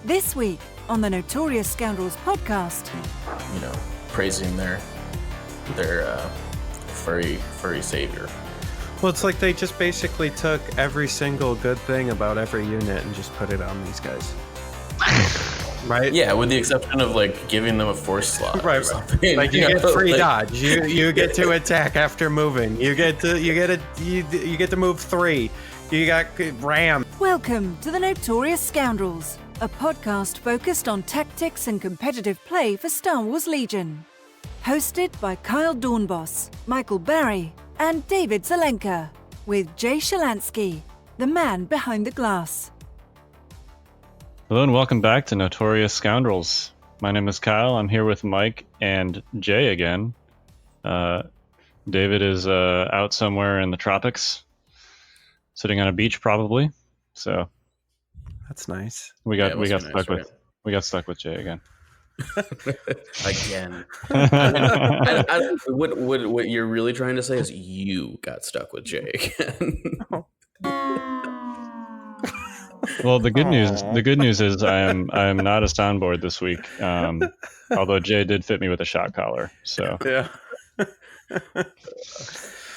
This week on the Notorious Scoundrels podcast. You know, praising their furry savior. Well, it's like they just basically took every single good thing about every unit and just put it on these guys. Right? Yeah, with the exception of like giving them a force slot. Right. Or something. Like you get free dodge. You get to attack after moving. You get to move 3. You got ram. Welcome to the Notorious Scoundrels, a podcast focused on tactics and competitive play for Star Wars Legion. Hosted by Kyle Dornbos, Michael Barry, and David Zelenka, with Jay Shalansky, the man behind the glass. Hello and welcome back to Notorious Scoundrels. My name is Kyle. I'm here with Mike and Jay again. David is out somewhere in the tropics, sitting on a beach probably. So that's nice. We got stuck with Jay again. Again. I what you're really trying to say is you got stuck with Jay again. Well, the good news is I am not a soundboard this week. Although Jay did fit me with a shock collar, so yeah.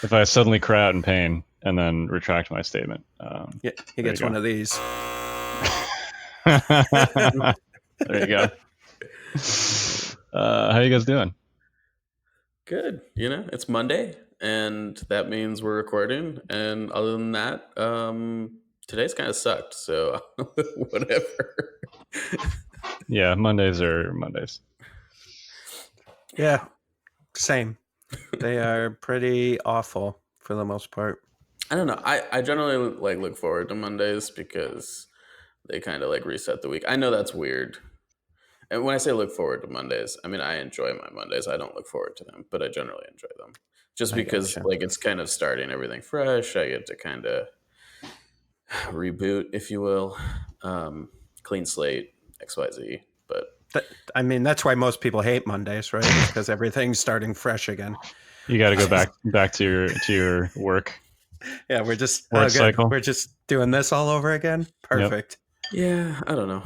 If I suddenly cry out in pain and then retract my statement, yeah, he gets one of these. There you go. How you guys doing? Good. You know, it's Monday, and that means we're recording. And other than that, today's kind of sucked. So whatever. Yeah, Mondays are Mondays. Yeah, same. They are pretty awful for the most part. I don't know. I generally look forward to Mondays because they kind of reset the week. I know that's weird. And when I say look forward to Mondays, I mean, I enjoy my Mondays. I don't look forward to them, but I generally enjoy them. Just because it's kind of starting everything fresh. I get to kind of reboot, if you will. Clean slate, XYZ. But that's why most people hate Mondays, right? Because everything's starting fresh again. You got to go back to your work. Yeah, we're just work cycle. We're just doing this all over again. Perfect. Yep. Yeah, I don't know.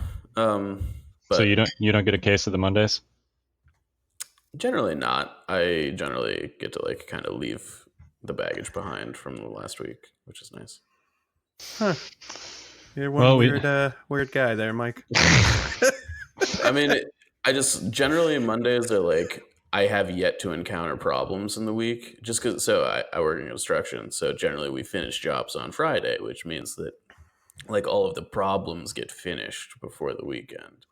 So you don't get a case of the Mondays? Generally not. I generally get to kind of leave the baggage behind from the last week, which is nice. Huh. You're one weird guy there, Mike. I mean, I just generally Mondays are I have yet to encounter problems in the week, just because. So I work in construction, so generally we finish jobs on Friday, which means that all of the problems get finished before the weekend.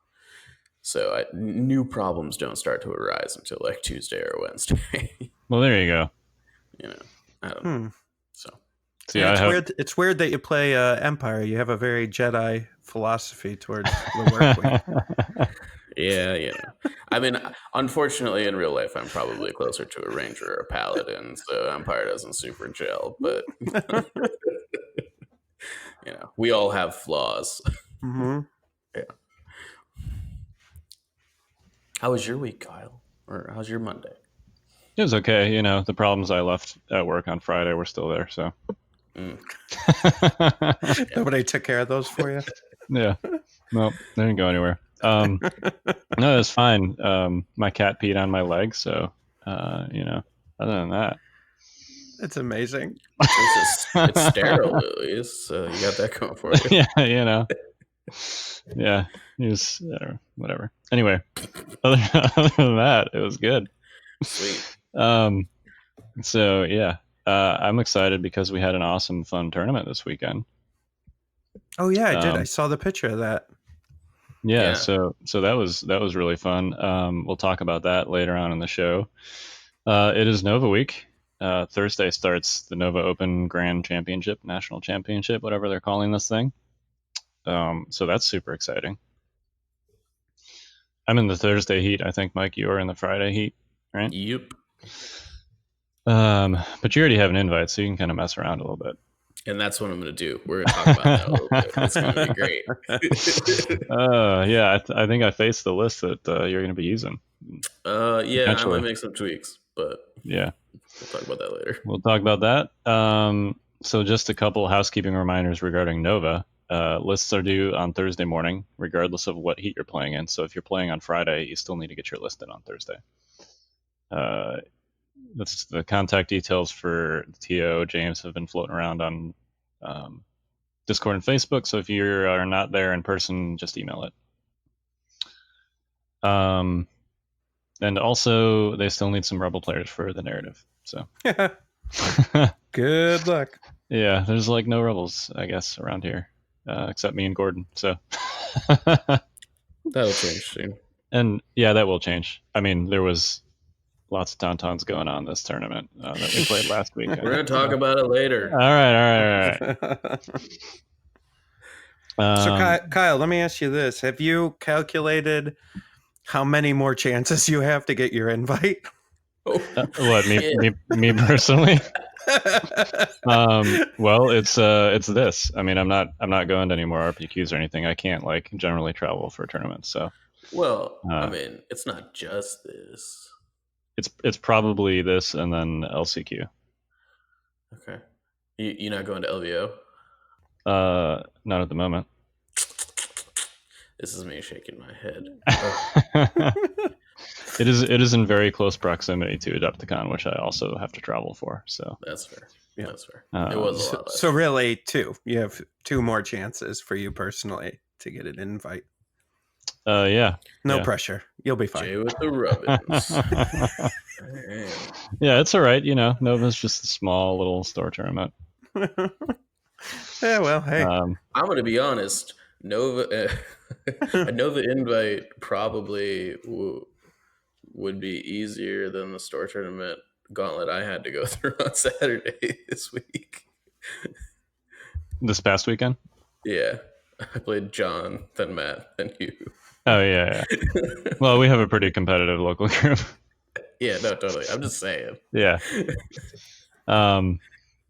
So new problems don't start to arise until Tuesday or Wednesday. Well, there you go. You know, I don't know. So it's weird that you play Empire. You have a very Jedi philosophy towards the work week. Yeah. I mean, unfortunately, in real life, I'm probably closer to a Ranger or a Paladin, so Empire doesn't super gel. But we all have flaws. Mm-hmm. Yeah. How was your week, Kyle? Or how's your Monday? It was okay. The problems I left at work on Friday were still there. So nobody took care of those for you. Yeah. No, they didn't go anywhere. No, it was fine. My cat peed on my leg, so other than that, it's amazing. It's sterile at least, so you got that going for you. Yeah, yeah, he was whatever. Anyway, other than that, it was good. Sweet. So yeah, I'm excited because we had an awesome, fun tournament this weekend. Oh yeah, I did. I saw the picture of that. Yeah. So that was really fun. We'll talk about that later on in the show. It is Nova Week. Thursday starts the Nova Open Grand Championship, National Championship, whatever they're calling this thing. So that's super exciting. I'm in the Thursday heat. I think, Mike, you are in the Friday heat, right? Yep. But you already have an invite, so you can kind of mess around a little bit. And that's what I'm going to do. We're going to talk about that a little bit. It's going to be great. Yeah, I think I faced the list that you're going to be using. Yeah, I might make some tweaks, but yeah, we'll talk about that later. We'll talk about that. So just a couple housekeeping reminders regarding Nova. lists are due on Thursday morning, regardless of what heat you're playing in. So if you're playing on Friday, you still need to get your list in on Thursday. That's the contact details for the TO. James have been floating around on Discord and Facebook. So if you are not there in person, just email it. And also, they still need some Rebel players for the narrative. So Good luck. yeah, there's like no Rebels, I guess, around here, except me and Gordon. So That'll change soon. and yeah, that will change. I mean, there was lots of Tauntauns going on this tournament that we played last week. We're gonna talk about it later. All right. So Kyle, let me ask you this: have you calculated how many more chances you have to get your invite? What, me personally? Well, it's this. I mean, I'm not going to any more RPQs or anything. I can't like generally travel for tournaments. So well, I mean, it's not just this. It's probably this and then LCQ. Okay, you're not going to LVO? Not at the moment. This is me shaking my head. It is in very close proximity to Adepticon, which I also have to travel for. So that's fair. Yeah. That's fair. It was a lot. So really, you have 2 more chances for you personally to get an invite. Yeah. No pressure. You'll be fine. Jay with the rubbins. Yeah, it's all right. You know, Nova's just a small little store tournament. Yeah, well, hey. I'm going to be honest. A Nova invite probably would be easier than the store tournament gauntlet I had to go through on Saturday this week. This past weekend? Yeah. I played John, then Matt, then you. Oh, yeah. Well, we have a pretty competitive local group. Yeah, no, totally. I'm just saying. Yeah.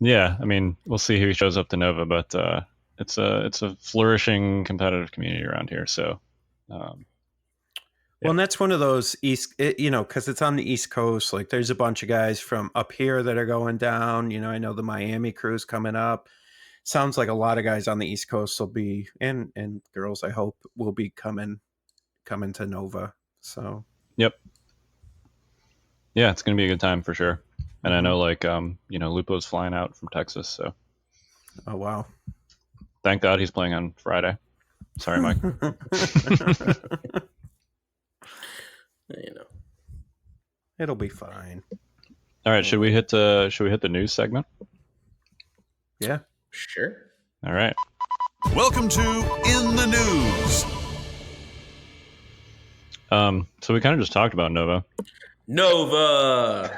Yeah, I mean, we'll see who shows up to Nova, but it's a flourishing competitive community around here. So, well, and that's one of those because it's on the East Coast. Like, there's a bunch of guys from up here that are going down. You know, I know the Miami crew's coming up. Sounds like a lot of guys on the East Coast will be, and girls, I hope, will be coming to Nova. So, yep. Yeah, it's gonna be a good time for sure. And I know, like, Lupo's flying out from Texas, so. Oh wow! Thank God he's playing on Friday. Sorry, Mike. It'll be fine. All right, should we hit the news segment? Yeah, sure. All right. Welcome to In the News. So we kind of just talked about Nova. But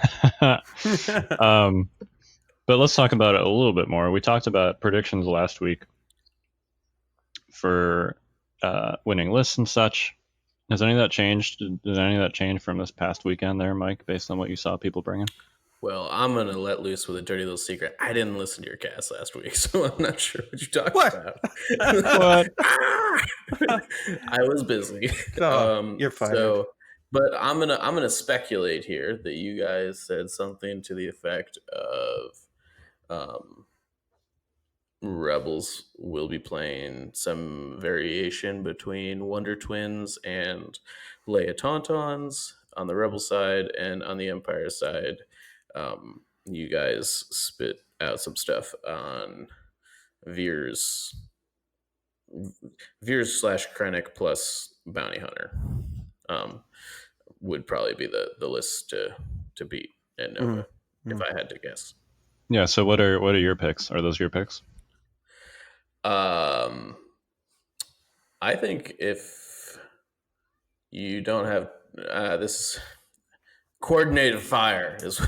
let's talk about it a little bit more. We talked about predictions last week for winning lists and such. Has any of that changed? Did any of that change from this past weekend there, Mike, based on what you saw people bringing? Well, I'm going to let loose with a dirty little secret. I didn't listen to your cast last week, so I'm not sure what you're talking about. What? I was busy. You're fired. But I'm gonna speculate here that you guys said something to the effect of Rebels will be playing some variation between Wonder Twins and Leia Tauntauns on the Rebel side, and on the Empire side, you guys spit out some stuff on Veers / Krennic plus Bounty Hunter. Would probably be the list to beat at Nova, if I had to guess. Yeah. So what are your picks? Are those your picks? I think if you don't have this coordinated fire is,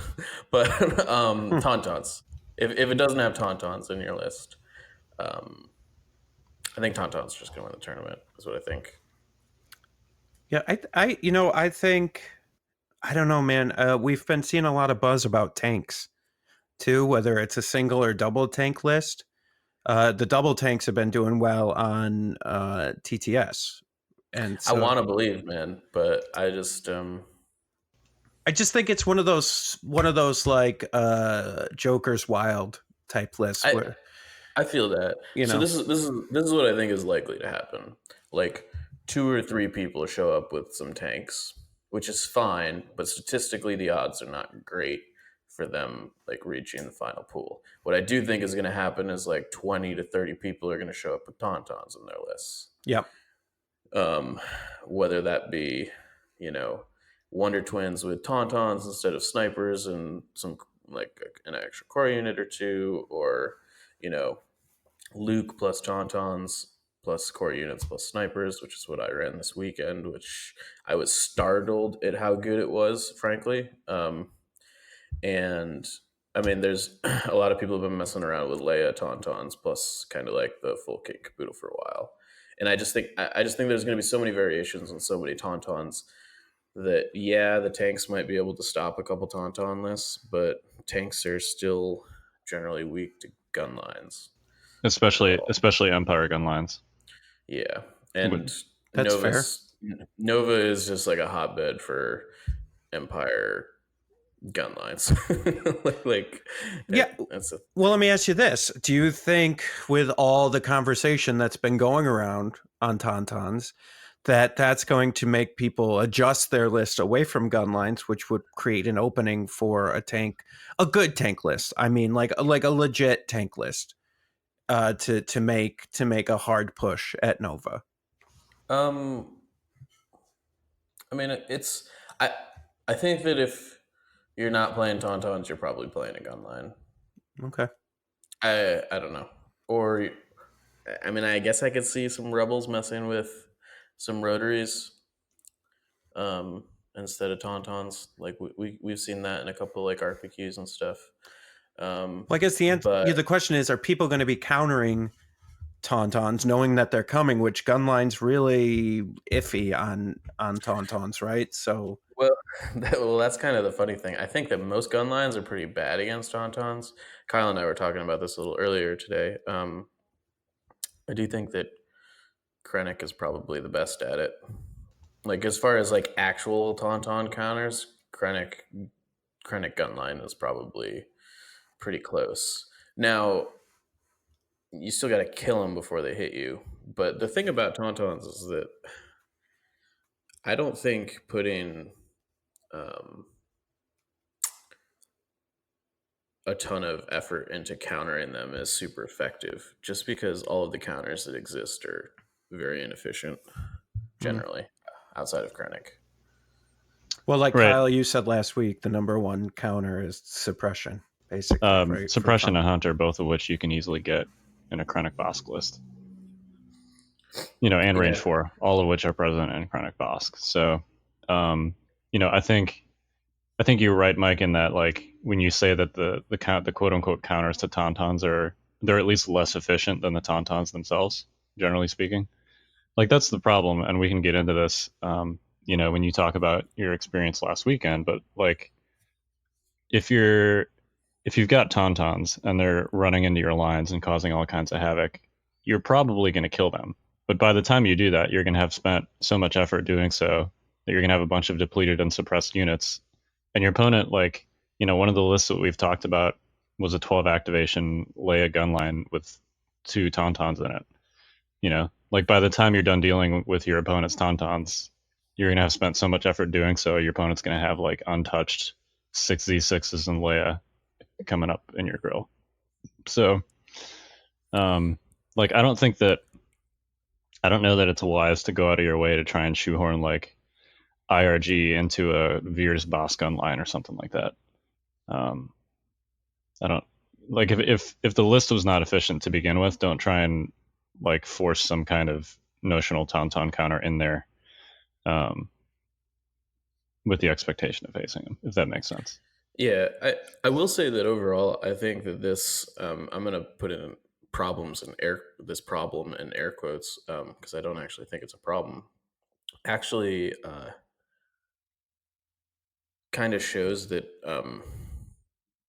but Tauntauns. If it doesn't have Tauntauns in your list, I think Tauntauns just gonna win the tournament. Is what I think. Yeah, I think, I don't know, man. We've been seeing a lot of buzz about tanks, too, whether it's a single or double tank list. The double tanks have been doing well on TTS, and so, I want to believe, man, but I just think it's one of those like Joker's Wild type lists. I feel that. You So know, this is what I think is likely to happen. Like 2 or 3 people show up with some tanks, which is fine, but statistically the odds are not great for them like reaching the final pool. What I do think is going to happen is like 20 to 30 people are going to show up with Tauntauns in their lists. yep. Whether that be, Wonder Twins with Tauntauns instead of snipers and some like an extra core unit or two, or Luke plus Tauntauns plus core units plus snipers, which is what I ran this weekend, which I was startled at how good it was, frankly. And I mean, there's a lot of people have been messing around with Leia Tauntauns plus kind of like the full kit caboodle for a while. And I just think there's going to be so many variations and so many Tauntauns that the tanks might be able to stop a couple Tauntaun lists, but tanks are still generally weak to gun lines. Especially Empire gun lines. Yeah, and That's fair. Nova is just like a hotbed for Empire gun lines. Well, let me ask you this: do you think, with all the conversation that's been going around on Tauntauns, that that's going to make people adjust their list away from gun lines, which would create an opening for a good tank list? I mean, like a legit tank list. To make a hard push at Nova. I mean, I think that if you're not playing Tauntauns, you're probably playing a gun line. Okay. I don't know. Or, I mean, I guess I could see some Rebels messing with some rotaries instead of Tauntauns. Like, we've seen that in a couple, like, RPQs and stuff. Well, I guess the question is, are people going to be countering Tauntauns knowing that they're coming, which gun line's really iffy on Tauntauns, right? So that's kind of the funny thing. I think that most gun lines are pretty bad against Tauntauns. Kyle and I were talking about this a little earlier today. I do think that Krennic is probably the best at it. Like, as far as like actual Tauntaun counters, Krennic gun line is probably pretty close. Now, you still got to kill them before they hit you. But the thing about Tauntauns is that I don't think putting a ton of effort into countering them is super effective, just because all of the counters that exist are very inefficient, generally, outside of Krennic. Well, like right. Kyle, you said last week, the number one counter is suppression, basically. Right? Suppression and Hunter, both of which you can easily get in a Krennic Bosk list. And range 4, all of which are present in Krennic Bosk. So, I think you're right, Mike, in that, like, when you say that the quote unquote counters to Tauntauns they're at least less efficient than the Tauntauns themselves, generally speaking. Like, that's the problem, and we can get into this, when you talk about your experience last weekend. But like, if you've got Tauntauns and they're running into your lines and causing all kinds of havoc, you're probably going to kill them. But by the time you do that, you're going to have spent so much effort doing so that you're going to have a bunch of depleted and suppressed units. And your opponent, like, one of the lists that we've talked about was a 12 activation Leia gun line with 2 Tauntauns in it. Like, by the time you're done dealing with your opponent's Tauntauns, you're going to have spent so much effort doing so, your opponent's going to have, like, untouched 6Z6s and Leia coming up in your grill. So, like, I don't know that it's wise to go out of your way to try and shoehorn, like, IRG into a Veers Boss gun line or something like that. I don't like, if the list was not efficient to begin with, don't try and, like, force some kind of notional Tauntaun counter in there with the expectation of facing them, if that makes sense. Yeah, I will say that overall, I think that this I'm going to put in this problem in air quotes, because I don't actually think it's a problem. Actually, kind of shows that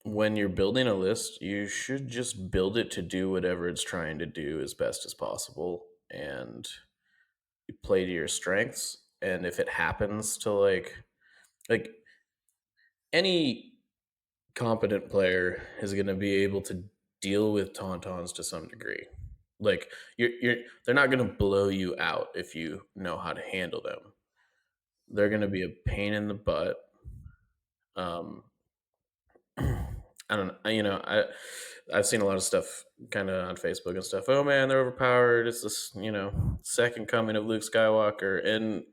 when you're building a list, you should just build it to do whatever it's trying to do as best as possible, and you play to your strengths. And if it happens to like any competent player is going to be able to deal with Tauntauns to some degree. Like they're not going to blow you out if you know how to handle them. They're going to be a pain in the butt. I don't know. I've seen a lot of stuff kind of on Facebook and stuff. Oh man, they're overpowered. It's this, second coming of Luke Skywalker, and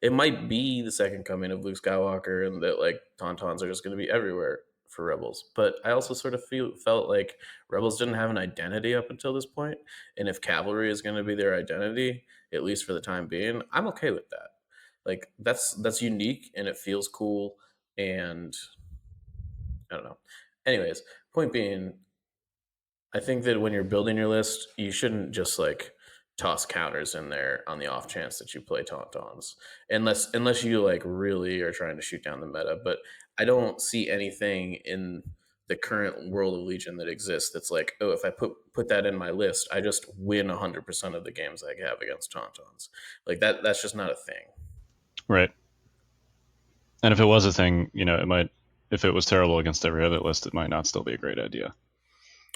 it might be the second coming of Luke Skywalker, and that like Tauntauns are just going to be everywhere for Rebels. But I also sort of felt like Rebels didn't have an identity up until this point, and if cavalry is going to be their identity, at least for the time being, I'm okay with that. Like that's unique and it feels cool, and I don't know. Anyways, point being, I think that when you're building your list, you shouldn't just like toss counters in there on the off chance that you play Tauntauns, unless you like really are trying to shoot down the meta. But I don't see anything in the current world of Legion that exists that's like, oh, if I put that in my list, I just win 100% of the games I have against Tauntauns. Like that's just not a thing. Right. And if it was a thing, it might. If it was terrible against every other list, it might not still be a great idea.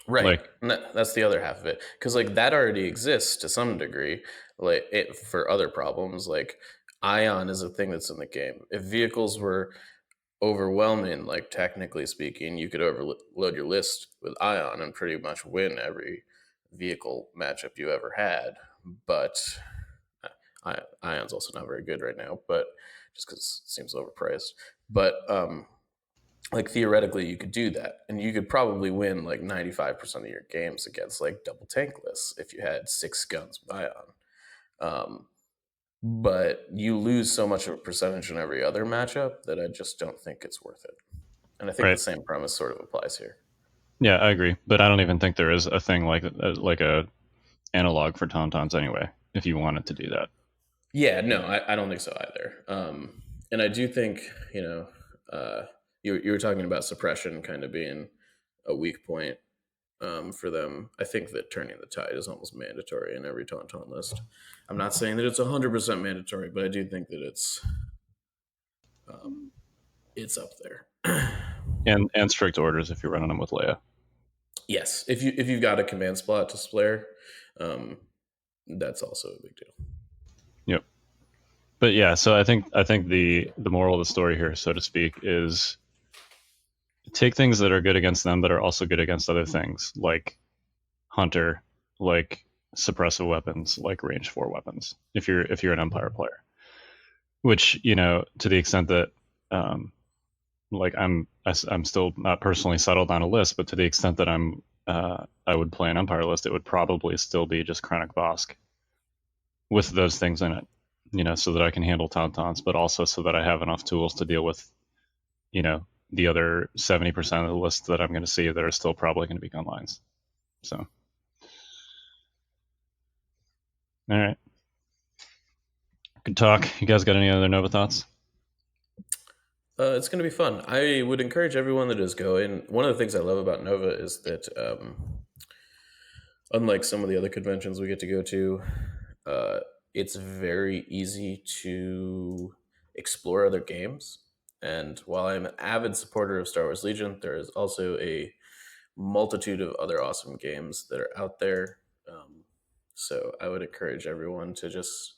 Right. And that's the other half of it. Because like that already exists to some degree, like for other problems. Like Ion is a thing that's in the game. If vehicles were overwhelming, like technically speaking, you could overload your list with Ion and pretty much win every vehicle matchup you ever had. But Ion's also not very good right now, but just because it seems overpriced. But like theoretically you could do that, and you could probably win like 95% of your games against like double tank lists if you had 6 guns with Ion. But you lose so much of a percentage in every other matchup that I just don't think it's worth it. And I think the same premise sort of applies here. Yeah, I agree, but I don't even think there is a thing like a analog for Tauntauns anyway, if you wanted to do that. Yeah, no, I don't think so either. And I do think, you were talking about suppression kind of being a weak point for them. I think that turning the tide is almost mandatory in every Tauntaun list. I'm not saying that it's 100% mandatory, but I do think that it's up there. and strict orders if you're running them with Leia. Yes, if you've got a command spot to Splayer, that's also a big deal. Yep. But yeah, so I think the moral of the story here, so to speak, is take things that are good against them that are also good against other things, like Hunter, like suppressive weapons, like range 4 weapons, if you're an Empire player. Which, to the extent that like I'm still not personally settled on a list, but to the extent that I would play an Empire list, it would probably still be just Krennic Bosk with those things in it, so that I can handle Tauntauns, but also so that I have enough tools to deal with, the other 70% of the list that I'm going to see that are still probably going to be gun lines. So, all right. Good talk. You guys got any other Nova thoughts? It's going to be fun. I would encourage everyone that is going. One of the things I love about Nova is that, unlike some of the other conventions we get to go to, it's very easy to explore other games. And while I'm an avid supporter of Star Wars Legion, there is also a multitude of other awesome games that are out there. So I would encourage everyone to just,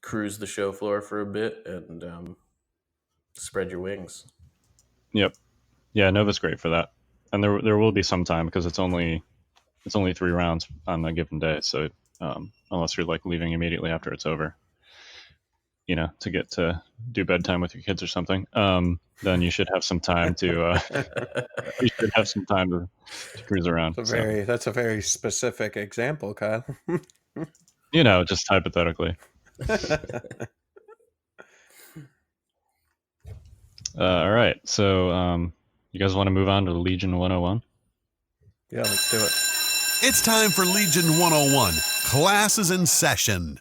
cruise the show floor for a bit and spread your wings. Yep. Yeah, Nova's great for that. And there will be some time because it's only 3 rounds on a given day. So unless you're like leaving immediately after it's over, to get to do bedtime with your kids or something, then you should have some time to cruise around. That's a very specific example, Kyle. Just hypothetically. All right. So you guys want to move on to Legion 101? Yeah, let's do it. It's time for Legion 101. Class is in session.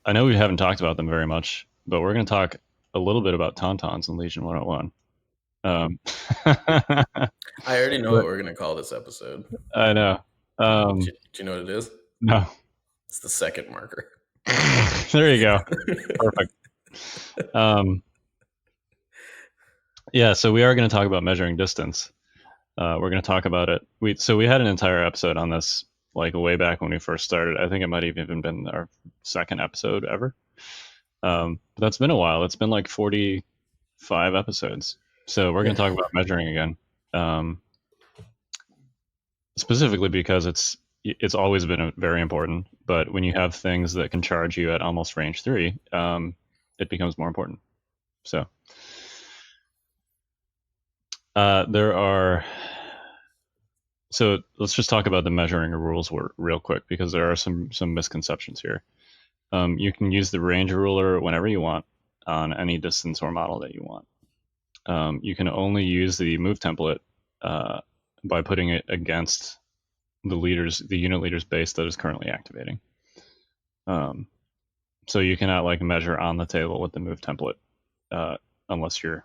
I know we haven't talked about them very much, but we're going to talk a little bit about Tauntauns in Legion 101. I already know what we're going to call this episode. I know. Do you know what it is? No. It's the second marker. There you go. Perfect. Yeah, so we are going to talk about measuring distance. We're going to talk about it. We had an entire episode on this, like way back when we first started. I think it might have even been our second episode ever. But that's been a while. It's been like 45 episodes. So we're going to talk about measuring again. Specifically because it's always been very important, but when you have things that can charge you at almost range 3, it becomes more important. So so let's just talk about the measuring rules real quick, because there are some misconceptions here. You can use the range ruler whenever you want on any distance or model that you want. You can only use the move template by putting it against the unit leader's base that is currently activating. So you cannot like measure on the table with the move template unless you're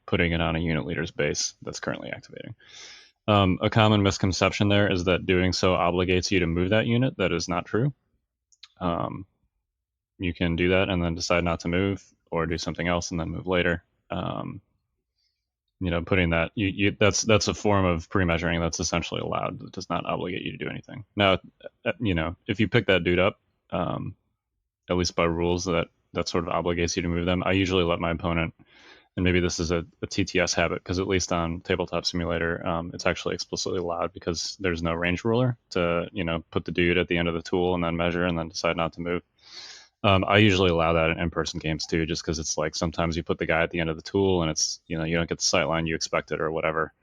putting it on a unit leader's base that's currently activating. A common misconception there is that doing so obligates you to move that unit. That is not true. You can do that and then decide not to move, or do something else and then move later. Putting that that's a form of pre-measuring that's essentially allowed. It does not obligate you to do anything. Now, if you pick that dude up, at least by rules that sort of obligates you to move them, I usually let my opponent, and maybe this is a TTS habit, because at least on Tabletop Simulator, it's actually explicitly allowed, because there's no range ruler to put the dude at the end of the tool and then measure and then decide not to move. I usually allow that in in-person games too, just because it's like sometimes you put the guy at the end of the tool and it's you don't get the sight line you expected or whatever.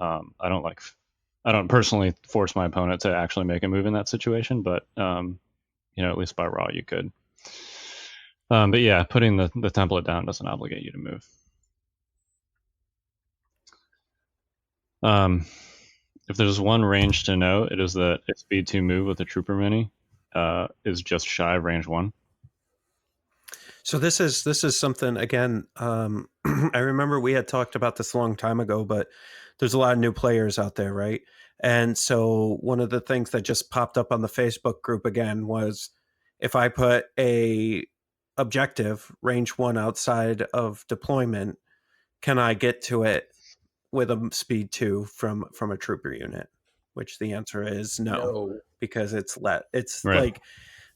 I don't personally force my opponent to actually make a move in that situation, but at least by raw you could. But yeah, putting the template down doesn't obligate you to move. If there's one range to know, it is that a speed 2 move with a Trooper mini is just shy of range 1. So this is something, again, I remember we had talked about this a long time ago, but there's a lot of new players out there, right? And so one of the things that just popped up on the Facebook group again was, if I put a objective range 1 outside of deployment, can I get to it with a speed 2 from a trooper unit? Which the answer is no. Because it's right. Like,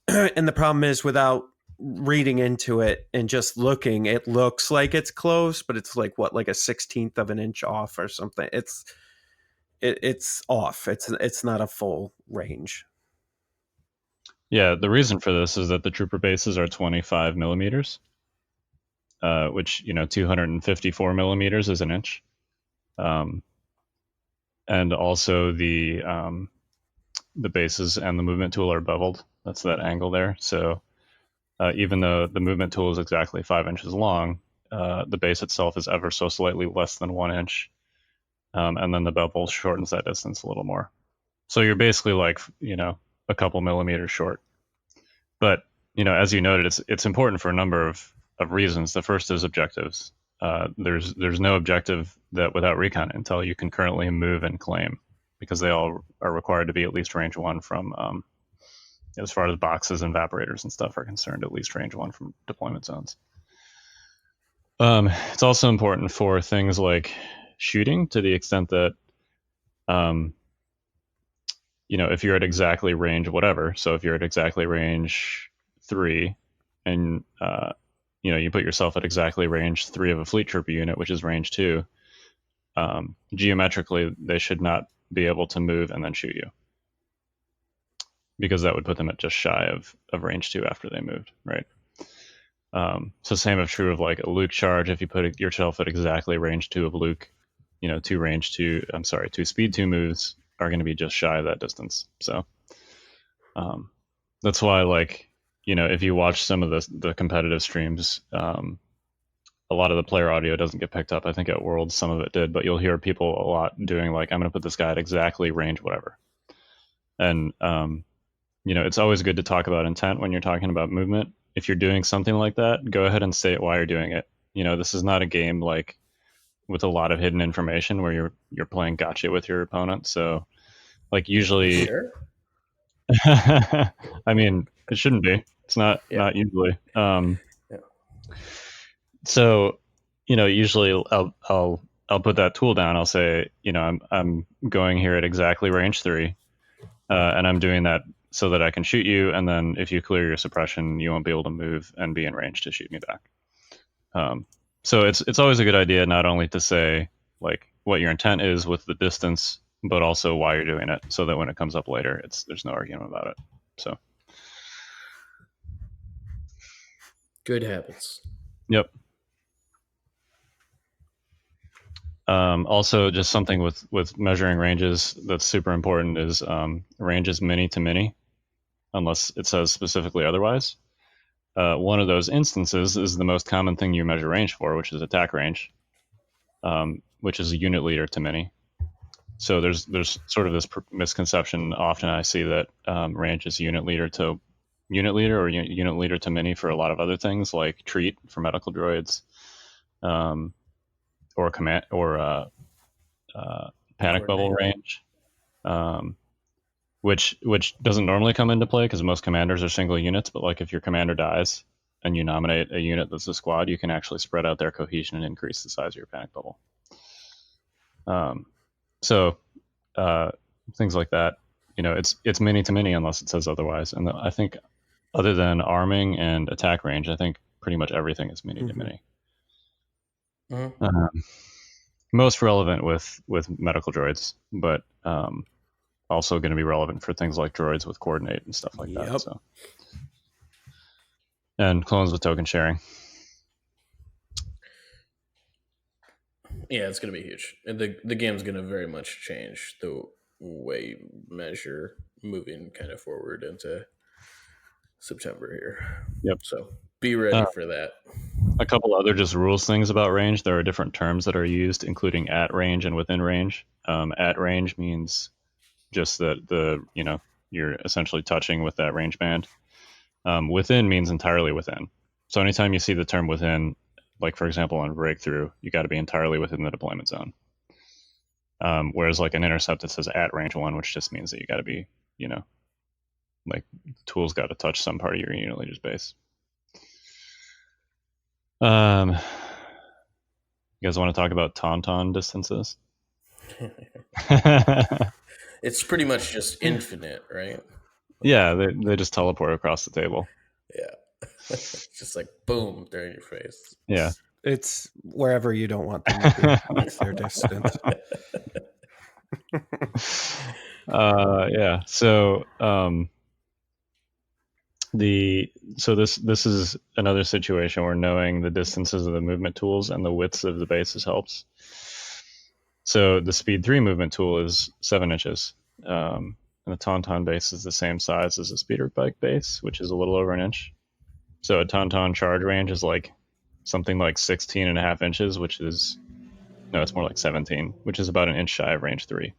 and the problem is, without reading into it and just looking, it looks like it's close, but it's like like a 16th of an inch off or something. It's off. It's not a full range. Yeah, the reason for this is that the trooper bases are 25 millimeters, which 254 millimeters is an inch, and also the bases and the movement tool are beveled. That's that angle there. So even though the movement tool is exactly 5 inches long, the base itself is ever so slightly less than 1 inch, and then the bevel shortens that distance a little more. So you're basically like a couple millimeters short. But as you noted, it's important for a number of reasons. The first is objectives. There's no objective that without recon intel you can currently move and claim, because they all are required to be at least range 1 from, as far as boxes and evaporators and stuff are concerned, at least range 1 from deployment zones. It's also important for things like shooting, to the extent that, if you're at exactly range whatever, so if you're at exactly range 3 and, you put yourself at exactly range 3 of a fleet trooper unit, which is range 2, geometrically, they should not be able to move and then shoot you, because that would put them at just shy of range 2 after they moved, right? So same is true of like a Luke charge. If you put yourself at exactly range 2 of Luke, 2 speed 2 moves are going to be just shy of that distance. So that's why, like, if you watch some of the competitive streams, a lot of the player audio doesn't get picked up. I think at Worlds some of it did, but you'll hear people a lot doing like, I'm going to put this guy at exactly range whatever. And it's always good to talk about intent when you're talking about movement. If you're doing something like that, go ahead and state why you're doing it. This is not a game like with a lot of hidden information where you're playing gotcha with your opponent. So, like, usually, Sure. I mean, it shouldn't be. It's not usually. So, usually I'll I'll put that tool down. I'll say, I'm going here at exactly range 3, and I'm doing that so that I can shoot you. And then if you clear your suppression, you won't be able to move and be in range to shoot me back. So it's always a good idea not only to say like what your intent is with the distance, but also why you're doing it, so that when it comes up later, there's no argument about it. So good habits. Yep. Also, just something with measuring ranges that's super important is range is mini to mini, unless it says specifically otherwise. One of those instances is the most common thing you measure range for, which is attack range, which is a unit leader to mini. So there's sort of this misconception often I see that range is unit leader to unit leader or unit leader to mini for a lot of other things like treat for medical droids, or command or panic bubble range, which doesn't normally come into play because most commanders are single units. But like if your commander dies and you nominate a unit that's a squad, you can actually spread out their cohesion and increase the size of your panic bubble. So things like that, it's mini to mini unless it says otherwise. And I think other than arming and attack range, I think pretty much everything is mini to mini. Most relevant with medical droids, but also going to be relevant for things like droids with coordinate and stuff like that. So, and clones with token sharing. Yeah, it's going to be huge. And the game's going to very much change the way you measure moving kind of forward into September here. Yep. So be ready for that. A couple other just rules things about range. There are different terms that are used, including at range and within range. At range means just that you're essentially touching with that range band. Within means entirely within. So anytime you see the term within, like for example on breakthrough, you got to be entirely within the deployment zone. Whereas like an intercept that says at range 1, which just means that you got to be, like tools got to touch some part of your unit leader's base. You guys want to talk about tauntaun distances? It's pretty much just infinite, right? Yeah, they just teleport across the table. Yeah. Just like boom, they're in your face. Yeah. It's wherever you don't want them to be. That's their distance. Yeah. So this is another situation where knowing the distances of the movement tools and the widths of the bases helps. So the speed 3 movement tool is 7 inches. And the tauntaun base is the same size as a speeder bike base, which is a little over an inch. So a tauntaun charge range is like something like 16.5 inches, it's more like 17, which is about an inch shy of range 3,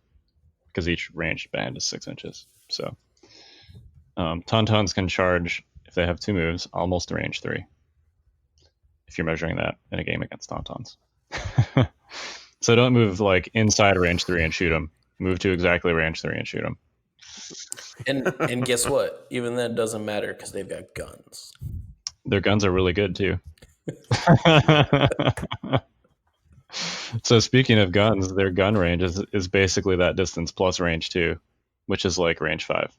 because each range band is 6 inches. So tauntauns can charge, if they have 2 moves, almost range 3, if you're measuring that in a game against tauntauns. So don't move like inside range 3 and shoot them. Move to exactly range 3 and shoot them. And guess what? Even that doesn't matter because they've got guns. Their guns are really good too. So speaking of guns, their gun range is basically that distance plus range 2, which is like range 5.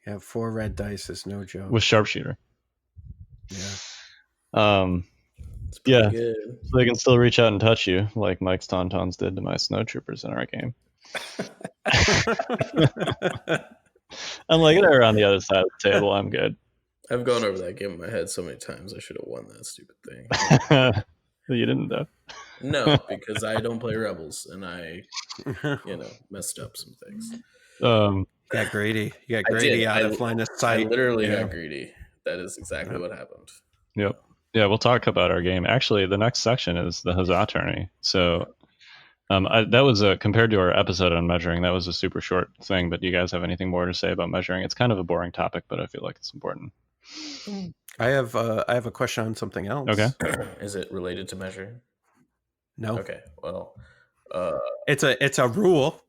Yeah, 4 red dice is no joke. With sharpshooter. Yeah. Yeah. Good. So they can still reach out and touch you, like Mike's Tauntauns did to my Snowtroopers in our game. I'm like, they're on the other side of the table. I'm good. I've gone over that game in my head so many times. I should have won that stupid thing. You didn't, though. No, because I don't play Rebels, and I, messed up some things. You got greedy. You got greedy out of line of sight. I literally got greedy. That is exactly what happened. Yep. Yeah, we'll talk about our game. Actually, the next section is the Huzzah tourney. So that was compared to our episode on measuring, that was a super short thing. But do you guys have anything more to say about measuring? It's kind of a boring topic, but I feel like it's important. I have a question on something else. Okay. Is it related to measuring? No. Okay. Well, it's a rule.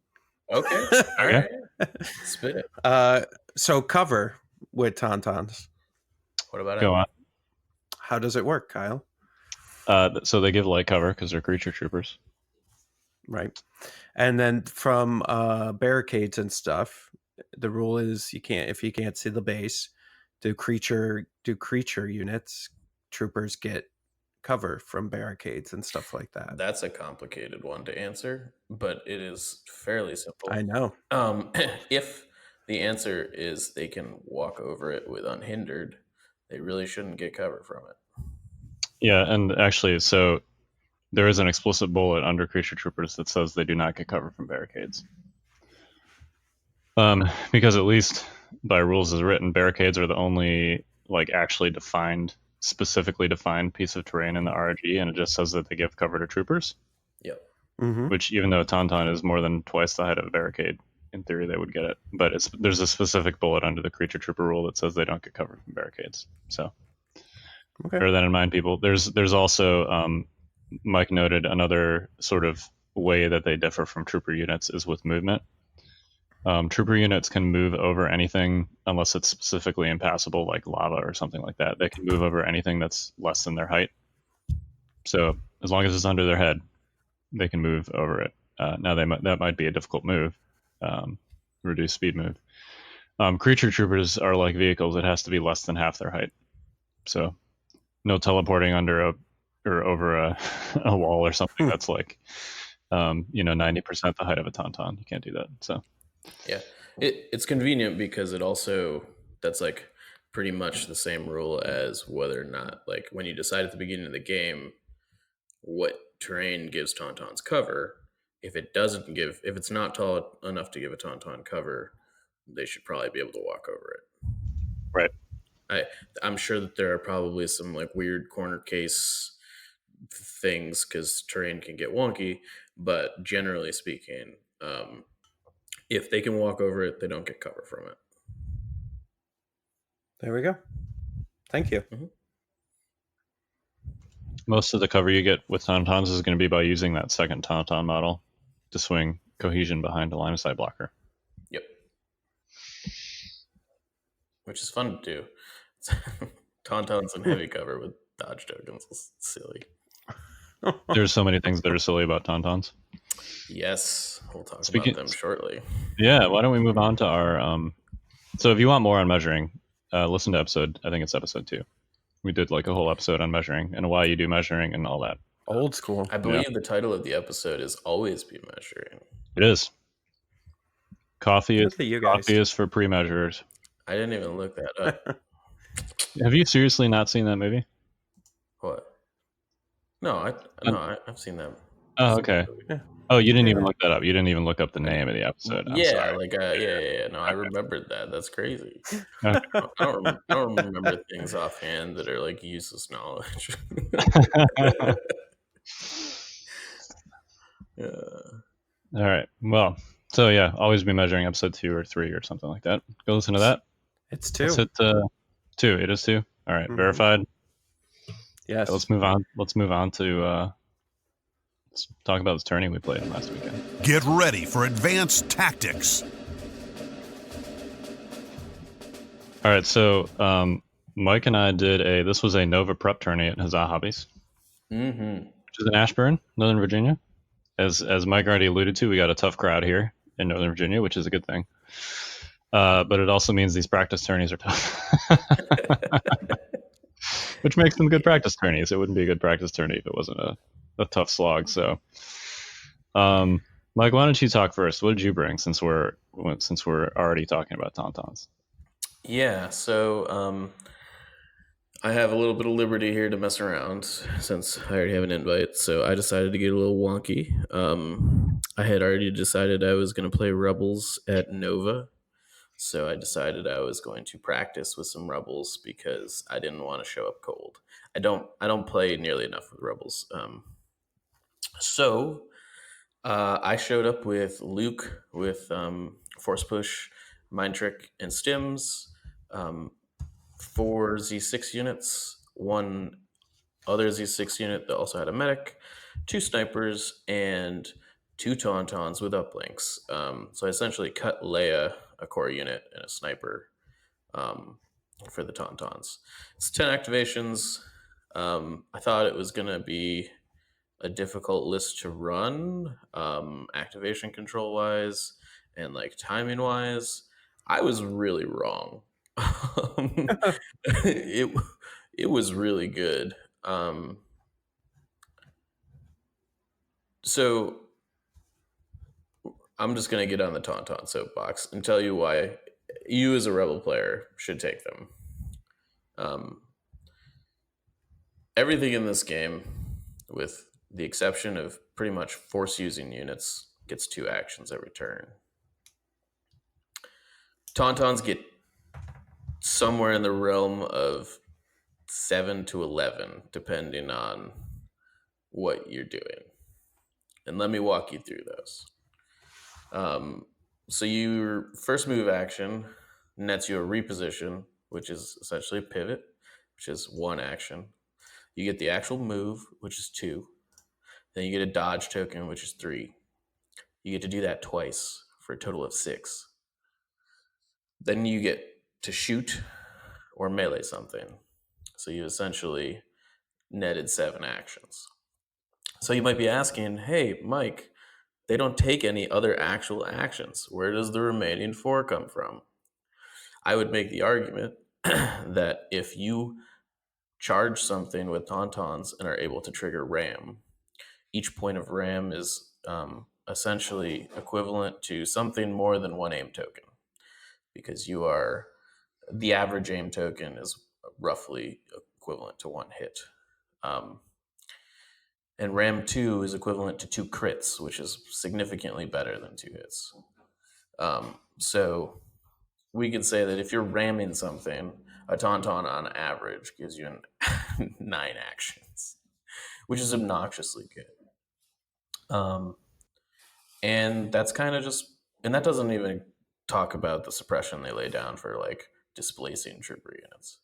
Okay. All right. Spit it. So cover with tauntauns. What about it? Go on. How does it work, Kyle? So they give light cover because they're creature troopers. Right. And then from barricades and stuff, the rule is if you can't see the base, do creature units, troopers get cover from barricades and stuff like that. That's a complicated one to answer, but it is fairly simple. I know. If the answer is they can walk over it with unhindered, they really shouldn't get cover from it. Yeah, and actually, so there is an explicit bullet under creature troopers that says they do not get cover from barricades. Because at least by rules as written, barricades are the only actually specifically defined piece of terrain in the RG, and it just says that they give cover to troopers. Yep. Mm-hmm. Which, even though a Tauntaun is more than twice the height of a barricade, in theory they would get it. But there's a specific bullet under the creature trooper rule that says they don't get cover from barricades. So bear that in mind, people. There's also Mike noted another sort of way that they differ from trooper units is with movement. Trooper units can move over anything unless it's specifically impassable, like lava or something like that. They can move over anything that's less than their height. So as long as it's under their head, they can move over it. Now that might be a difficult move, reduced speed move. Creature troopers are like vehicles; it has to be less than half their height. So no teleporting under or over a wall or something that's 90% the height of a Tauntaun. You can't do that. So. Yeah, it's convenient because that's like pretty much the same rule as whether or not, like, when you decide at the beginning of the game what terrain gives Tauntauns cover. If it's not tall enough to give a Tauntaun cover, they should probably be able to walk over it. Right. I'm sure that there are probably some weird corner case things because terrain can get wonky, but generally speaking, if they can walk over it, they don't get cover from it. There we go. Thank you. Mm-hmm. Most of the cover you get with Tauntauns is going to be by using that second Tauntaun model to swing cohesion behind a line of sight blocker. Yep. Which is fun to do. Tauntauns and heavy cover with dodge tokens is silly. There's so many things that are silly about Tauntauns. Yes, we'll talk about them shortly. Yeah, why don't we move on to our... So if you want more on measuring, listen to I think it's episode 2. We did a whole episode on measuring and why you do measuring and all that. Old school. I believe the title of the episode is Always Be Measuring. It is. Coffee is for pre-measurers. I didn't even look that up. Have you seriously not seen that movie? What? No, I've seen that. Oh, okay. Oh, you didn't even look that up. You didn't even look up the name of the episode. I'm sorry. Yeah. No, I remembered that. That's crazy. I don't remember things offhand that are useless knowledge. Yeah. All right. Well, so yeah, always be measuring episode 2 or 3 or something like that. Go listen to that. It's 2. Let's hit 2. It is 2. All right. Mm-hmm. Verified. Yes. Let's move on. Let's move on to let's talk about this tourney we played last weekend. Get ready for advanced tactics. All right. So Mike and I did this was a Nova prep tourney at Huzzah Hobbies, which is in Ashburn, Northern Virginia. As Mike already alluded to, we got a tough crowd here in Northern Virginia, which is a good thing. But it also means these practice tourneys are tough. Which makes them good practice tourneys. It wouldn't be a good practice tourney if it wasn't a tough slog. So, Mike, why don't you talk first? What did you bring since we're already talking about Tauntauns? Yeah, so I have a little bit of liberty here to mess around since I already have an invite. So I decided to get a little wonky. I had already decided I was going to play Rebels at Nova. So I decided I was going to practice with some Rebels because I didn't want to show up cold. I don't play nearly enough with Rebels. So I showed up with Luke with Force Push, Mind Trick, and Stims, 4 Z6 units, 1 other Z6 unit that also had a medic, 2 snipers, and 2 Tauntauns with uplinks. So I essentially cut Leia, a core unit, and a sniper for the Tauntauns. It's 10 activations. I thought it was going to be a difficult list to run, activation control wise and like timing wise. I was really wrong. it it was really good. So I'm just gonna get on the Tauntaun soapbox and tell you why you as a Rebel player should take them. Everything in this game, with the exception of pretty much force using units, gets 2 actions every turn. Tauntauns get somewhere in the realm of 7 to 11, depending on what you're doing. And let me walk you through those. So your first move action nets you a reposition, which is essentially a pivot, which is 1 action. You get the actual move, which is 2. Then you get a dodge token, which is 3. You get to do that twice for a total of 6. Then you get to shoot or melee something. So you essentially netted 7 actions. So you might be asking, hey, Mike, they don't take any other actual actions. Where does the remaining 4 come from? I would make the argument that if you charge something with Tauntauns and are able to trigger ram, each point of ram is essentially equivalent to something more than 1 aim token, because the average aim token is roughly equivalent to 1 hit. And ram 2 is equivalent to 2 crits, which is significantly better than 2 hits. So we could say that if you're ramming something, a Tauntaun on average gives you 9 actions, which is obnoxiously good. And that's kind of just, and that doesn't even talk about the suppression they lay down for like displacing trooper units.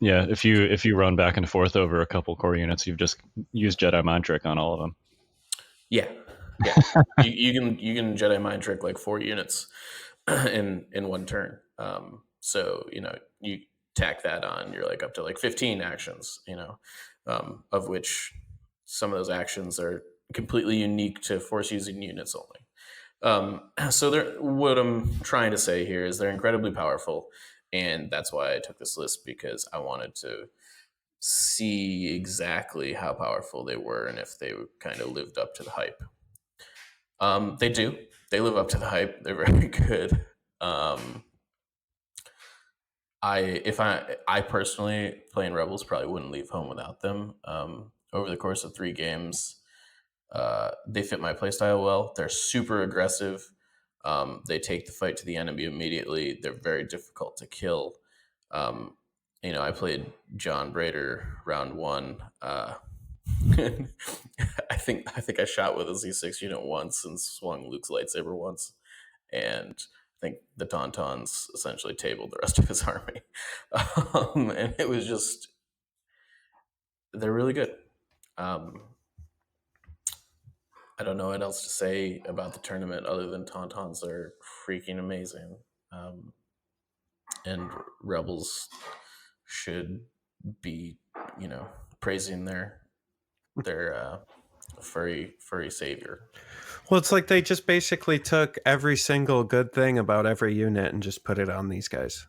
Yeah, if you run back and forth over a couple core units, you've just used Jedi Mind Trick on all of them. Yeah. you can Jedi Mind Trick like 4 units in 1 turn. So you tack that on, you're like up to like 15 actions. Of which some of those actions are completely unique to force using units only. So what I'm trying to say here is they're incredibly powerful, and that's why I took this list, because I wanted to see exactly how powerful they were and if they kind of lived up to the hype. They do. They live up to the hype. They're very good. I personally, playing Rebels, probably wouldn't leave home without them. Over the course of 3 games, they fit my playstyle well. They're super aggressive. They take the fight to the enemy immediately. They're very difficult to kill. I played John Brader round 1. I think I shot with a Z6 unit once and swung Luke's lightsaber once, and I think the Tauntauns essentially tabled the rest of his army. And it was just, they're really good. I don't know what else to say about the tournament other than Tauntauns are freaking amazing. And Rebels should be, praising their furry savior. Well, it's like they just basically took every single good thing about every unit and just put it on these guys.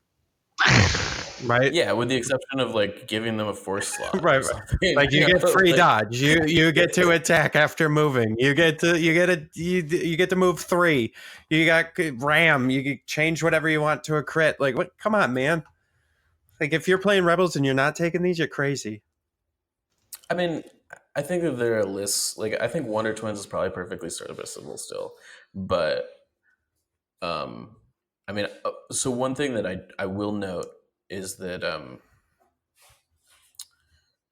Right? Yeah, with the exception of like giving them a force slot. Right. Like you get free dodge. You get to attack after moving. You get to move 3. You got ram. You can change whatever you want to a crit. Like what? Come on, man. Like if you're playing Rebels and you're not taking these, you're crazy. I mean, I think that there are lists, like I think Wonder Twins is probably perfectly serviceable still, but so one thing that I will note is that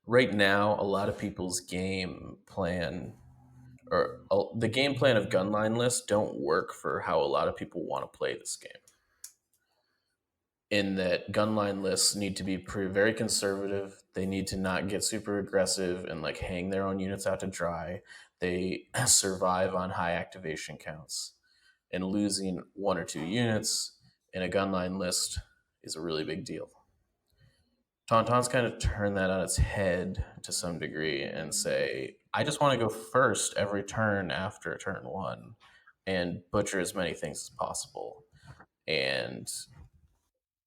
right now a lot of people's game plan or the game plan of gunline lists don't work for how a lot of people want to play this game. In that gunline lists need to be very conservative. They need to not get super aggressive and like hang their own units out to dry. They survive on high activation counts, and losing 1 or 2 units in a gunline list is a really big deal. Tauntauns kind of turn that on its head to some degree and say, I just want to go first every turn after turn 1 and butcher as many things as possible. And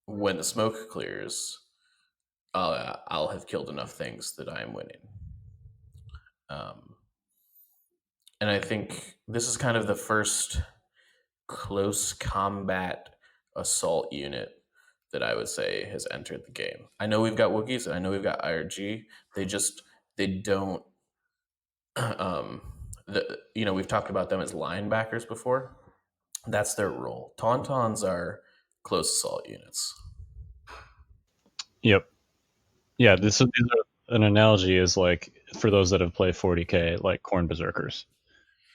when the smoke clears, I'll have killed enough things that I am winning. And I think this is kind of the first close combat assault unit that I would say has entered the game. I know we've got Wookiees and I know we've got IRG. They don't. We've talked about them as linebackers before. That's their role. Tauntauns are close assault units. Yep. Yeah, these are, an analogy is like for those that have played 40K, like Corn Berserkers,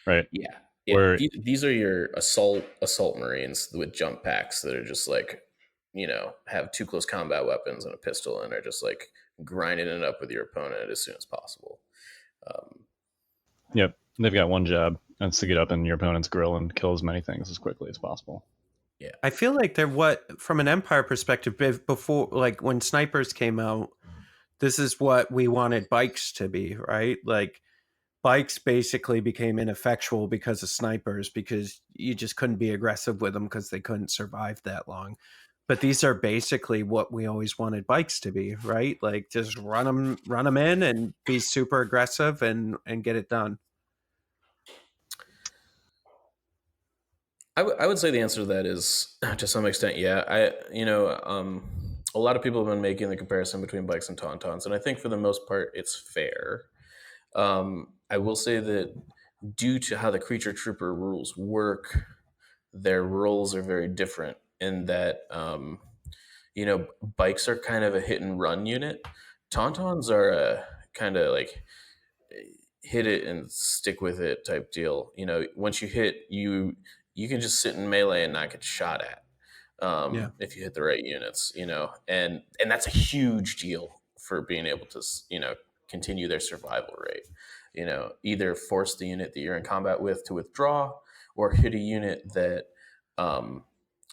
right? Yeah. Where These are your assault marines with jump packs that are just like, have 2 close combat weapons and a pistol and are just like grinding it up with your opponent as soon as possible. Yep, they've got one job, and it's to get up in your opponent's grill and kill as many things as quickly as possible. Yeah, I feel like they're from an Empire perspective, before, like when snipers came out, this is what we wanted bikes to be, right? Like bikes basically became ineffectual because of snipers, because you just couldn't be aggressive with them because they couldn't survive that long. But these are basically what we always wanted bikes to be, right? Like just run them in and be super aggressive and get it done. I would say the answer to that is to some extent, yeah. A lot of people have been making the comparison between bikes and Tauntauns, and I think for the most part, it's fair. I will say that due to how the Creature Trooper rules work, their roles are very different in that, bikes are kind of a hit and run unit. Tauntauns are a kind of like hit it and stick with it type deal. Once you hit, you can just sit in melee and not get shot at if you hit the right units, and that's a huge deal for being able to, continue their survival rate. Either force the unit that you're in combat with to withdraw or hit a unit that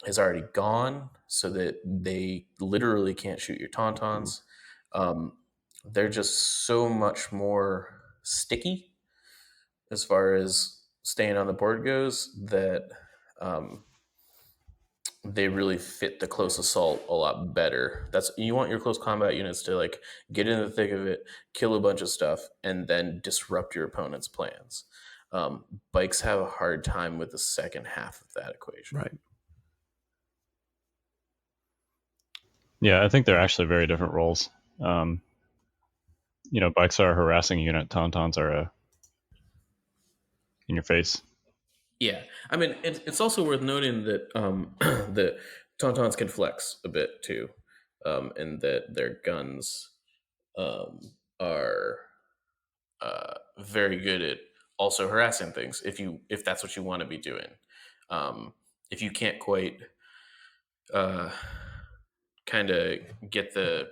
has already gone so that they literally can't shoot your Tauntauns. They're just so much more sticky as far as staying on the board goes that they really fit the close assault a lot better. You want your close combat units to like get in the thick of it, kill a bunch of stuff, and then disrupt your opponent's plans. Bikes have a hard time with the second half of that equation. Right. Yeah, I think they're actually very different roles. Bikes are a harassing unit. Tauntauns are in your face. Yeah, I mean, it's also worth noting that the Tauntauns can flex a bit too, and that their guns are very good at also harassing things if that's what you want to be doing. If you can't quite kind of get the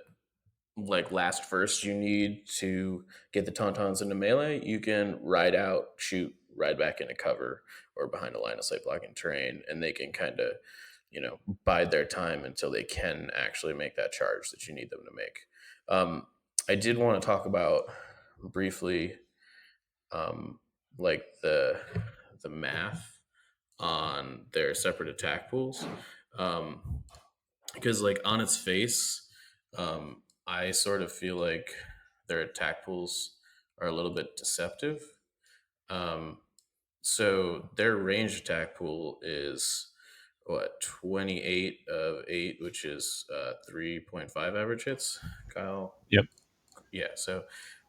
last first you need to get the Tauntauns into melee, you can ride out, shoot, ride back into cover or behind a line of sight blocking terrain, and they can kind of bide their time until they can actually make that charge that you need them to make. I did want to talk about briefly the math on their separate attack pools, because on its face, I sort of feel like their attack pools are a little bit deceptive. So their range attack pool is 28 of 8, which is 3.5 average hits, Kyle? Yep. Yeah, so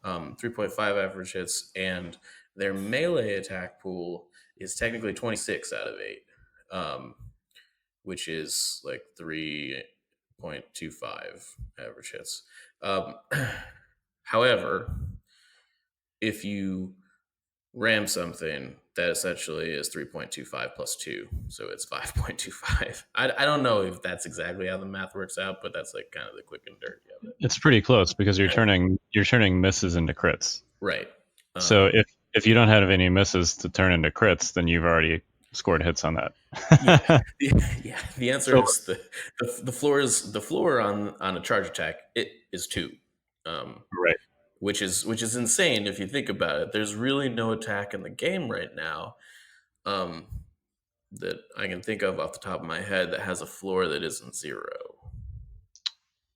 3.5 average hits, and their melee attack pool is technically 26 out of 8, which is 3.25 average hits. However, if you ram something, that essentially is 3.25 plus 2, so it's 5.25. I don't know if that's exactly how the math works out, but that's kind of the quick and dirty of it. It's pretty close because you're turning misses into crits. Right. So if you don't have any misses to turn into crits, then you've already scored hits on that Yeah, the answer So is the floor on a charge attack. It is 2, right. which is insane if you think about it. There's really no attack in the game right now um, that I can think of off the top of my head that has a floor that isn't 0.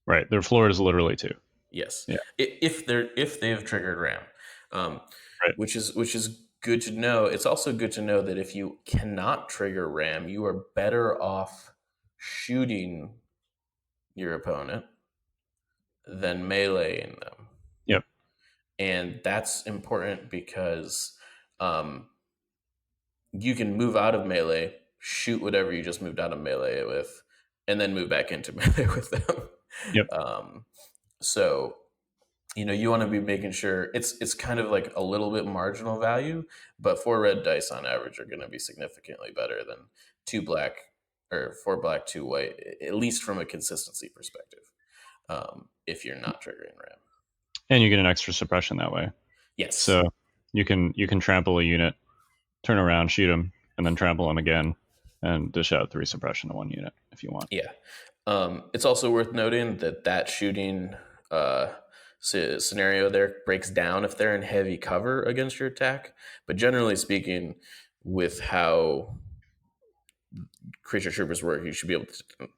Right. Their floor is literally 2. Yes, Yeah. if they've triggered RAM, Right. which is good to know. It's also good to know that if you cannot trigger RAM, you are better off shooting your opponent than meleeing them. Yep. And that's important because you can move out of melee, shoot whatever you just moved out of melee with, and then move back into melee with them. Yep. So you want to be making sure it's kind of like a little bit marginal value, but 4 red dice on average are going to be significantly better than 2 black or 4 black, 2 white, at least from a consistency perspective. If you're not triggering RAM, And you get an extra suppression that way. yes. So you can trample a unit, turn around, shoot them, and then trample them again, and dish out 3 suppression to 1 unit if you want. Yeah. It's also worth noting that shooting scenario there breaks down if they're in heavy cover against your attack. But generally speaking, with how creature troopers work, you should be able to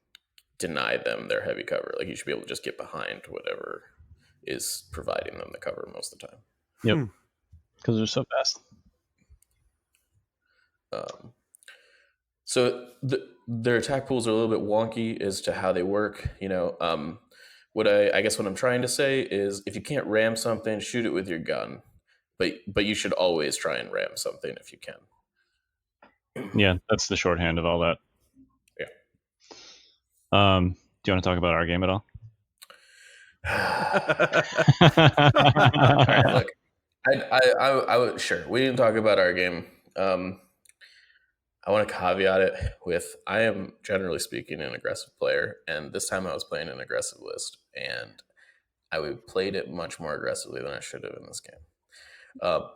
deny them their heavy cover. Like you should be able to just get behind whatever is providing them the cover most of the time. Yep. Because they're so fast. So their attack pools are a little bit wonky as to how they work. What I'm trying to say is if you can't ram something, shoot it with your gun, but you should always try and ram something if you can. Yeah, that's the shorthand of all that. Yeah. Do you want to talk about our game at all? All right, look, I would sure we didn't talk about our game. I want to caveat it with I am generally speaking an aggressive player, and this time I was playing an aggressive list, and I played it much more aggressively than I should have in this game.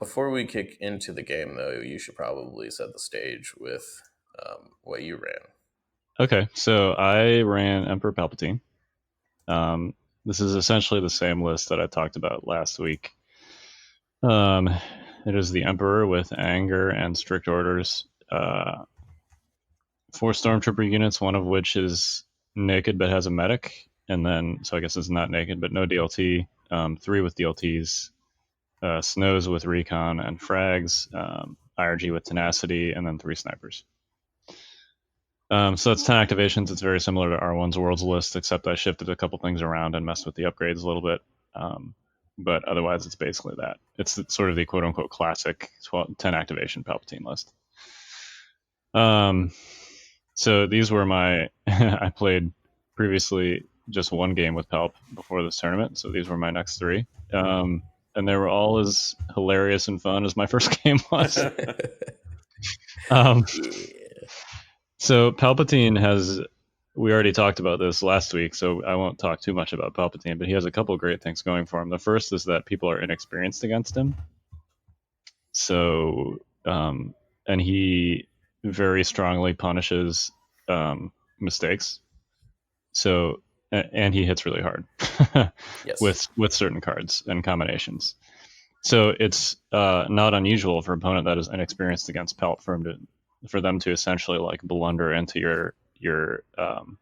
Before we kick into the game, though, you should probably set the stage with what you ran. Okay, so I ran Emperor Palpatine. This is essentially the same list that I talked about last week. It is the Emperor with anger and strict orders. 4 Stormtrooper units, one of which is naked but has a medic, and then so I guess it's not naked but no DLT. 3 with DLTs, Snows with recon and frags, IRG with tenacity, and then 3 snipers. So that's 10 activations. It's very similar to R1's Worlds list, except I shifted a couple things around and messed with the upgrades a little bit. But otherwise, it's basically that. It's sort of the quote-unquote classic 10 activation Palpatine list. So these were my... I played previously just 1 game with Palp before this tournament, so these were my next 3. And they were all as hilarious and fun as my first game was. So Palpatine has... We already talked about this last week, so I won't talk too much about Palpatine, but he has a couple of great things going for him. The first is that people are inexperienced against him. So, and he very strongly punishes mistakes. So, and he hits really hard Yes. with certain cards and combinations. So it's not unusual for an opponent that is inexperienced against Palp for them to essentially like blunder into your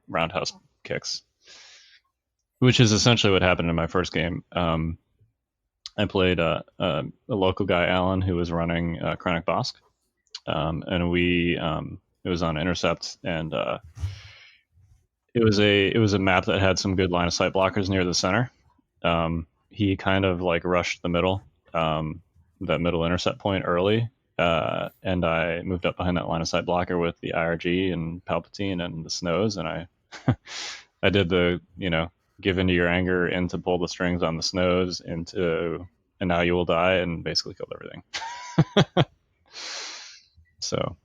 roundhouse kicks, which is essentially what happened in my first game. I played a local guy, Alan, who was running Chronic Bosk, and it was on intercept, and it was a map that had some good line of sight blockers near the center. He kind of like rushed the middle, that middle intercept point early. And I moved up behind that line of sight blocker with the IRG and Palpatine and the Snows, and I I did the give into your anger into pull the strings on the Snows into and now you will die, and basically killed everything. So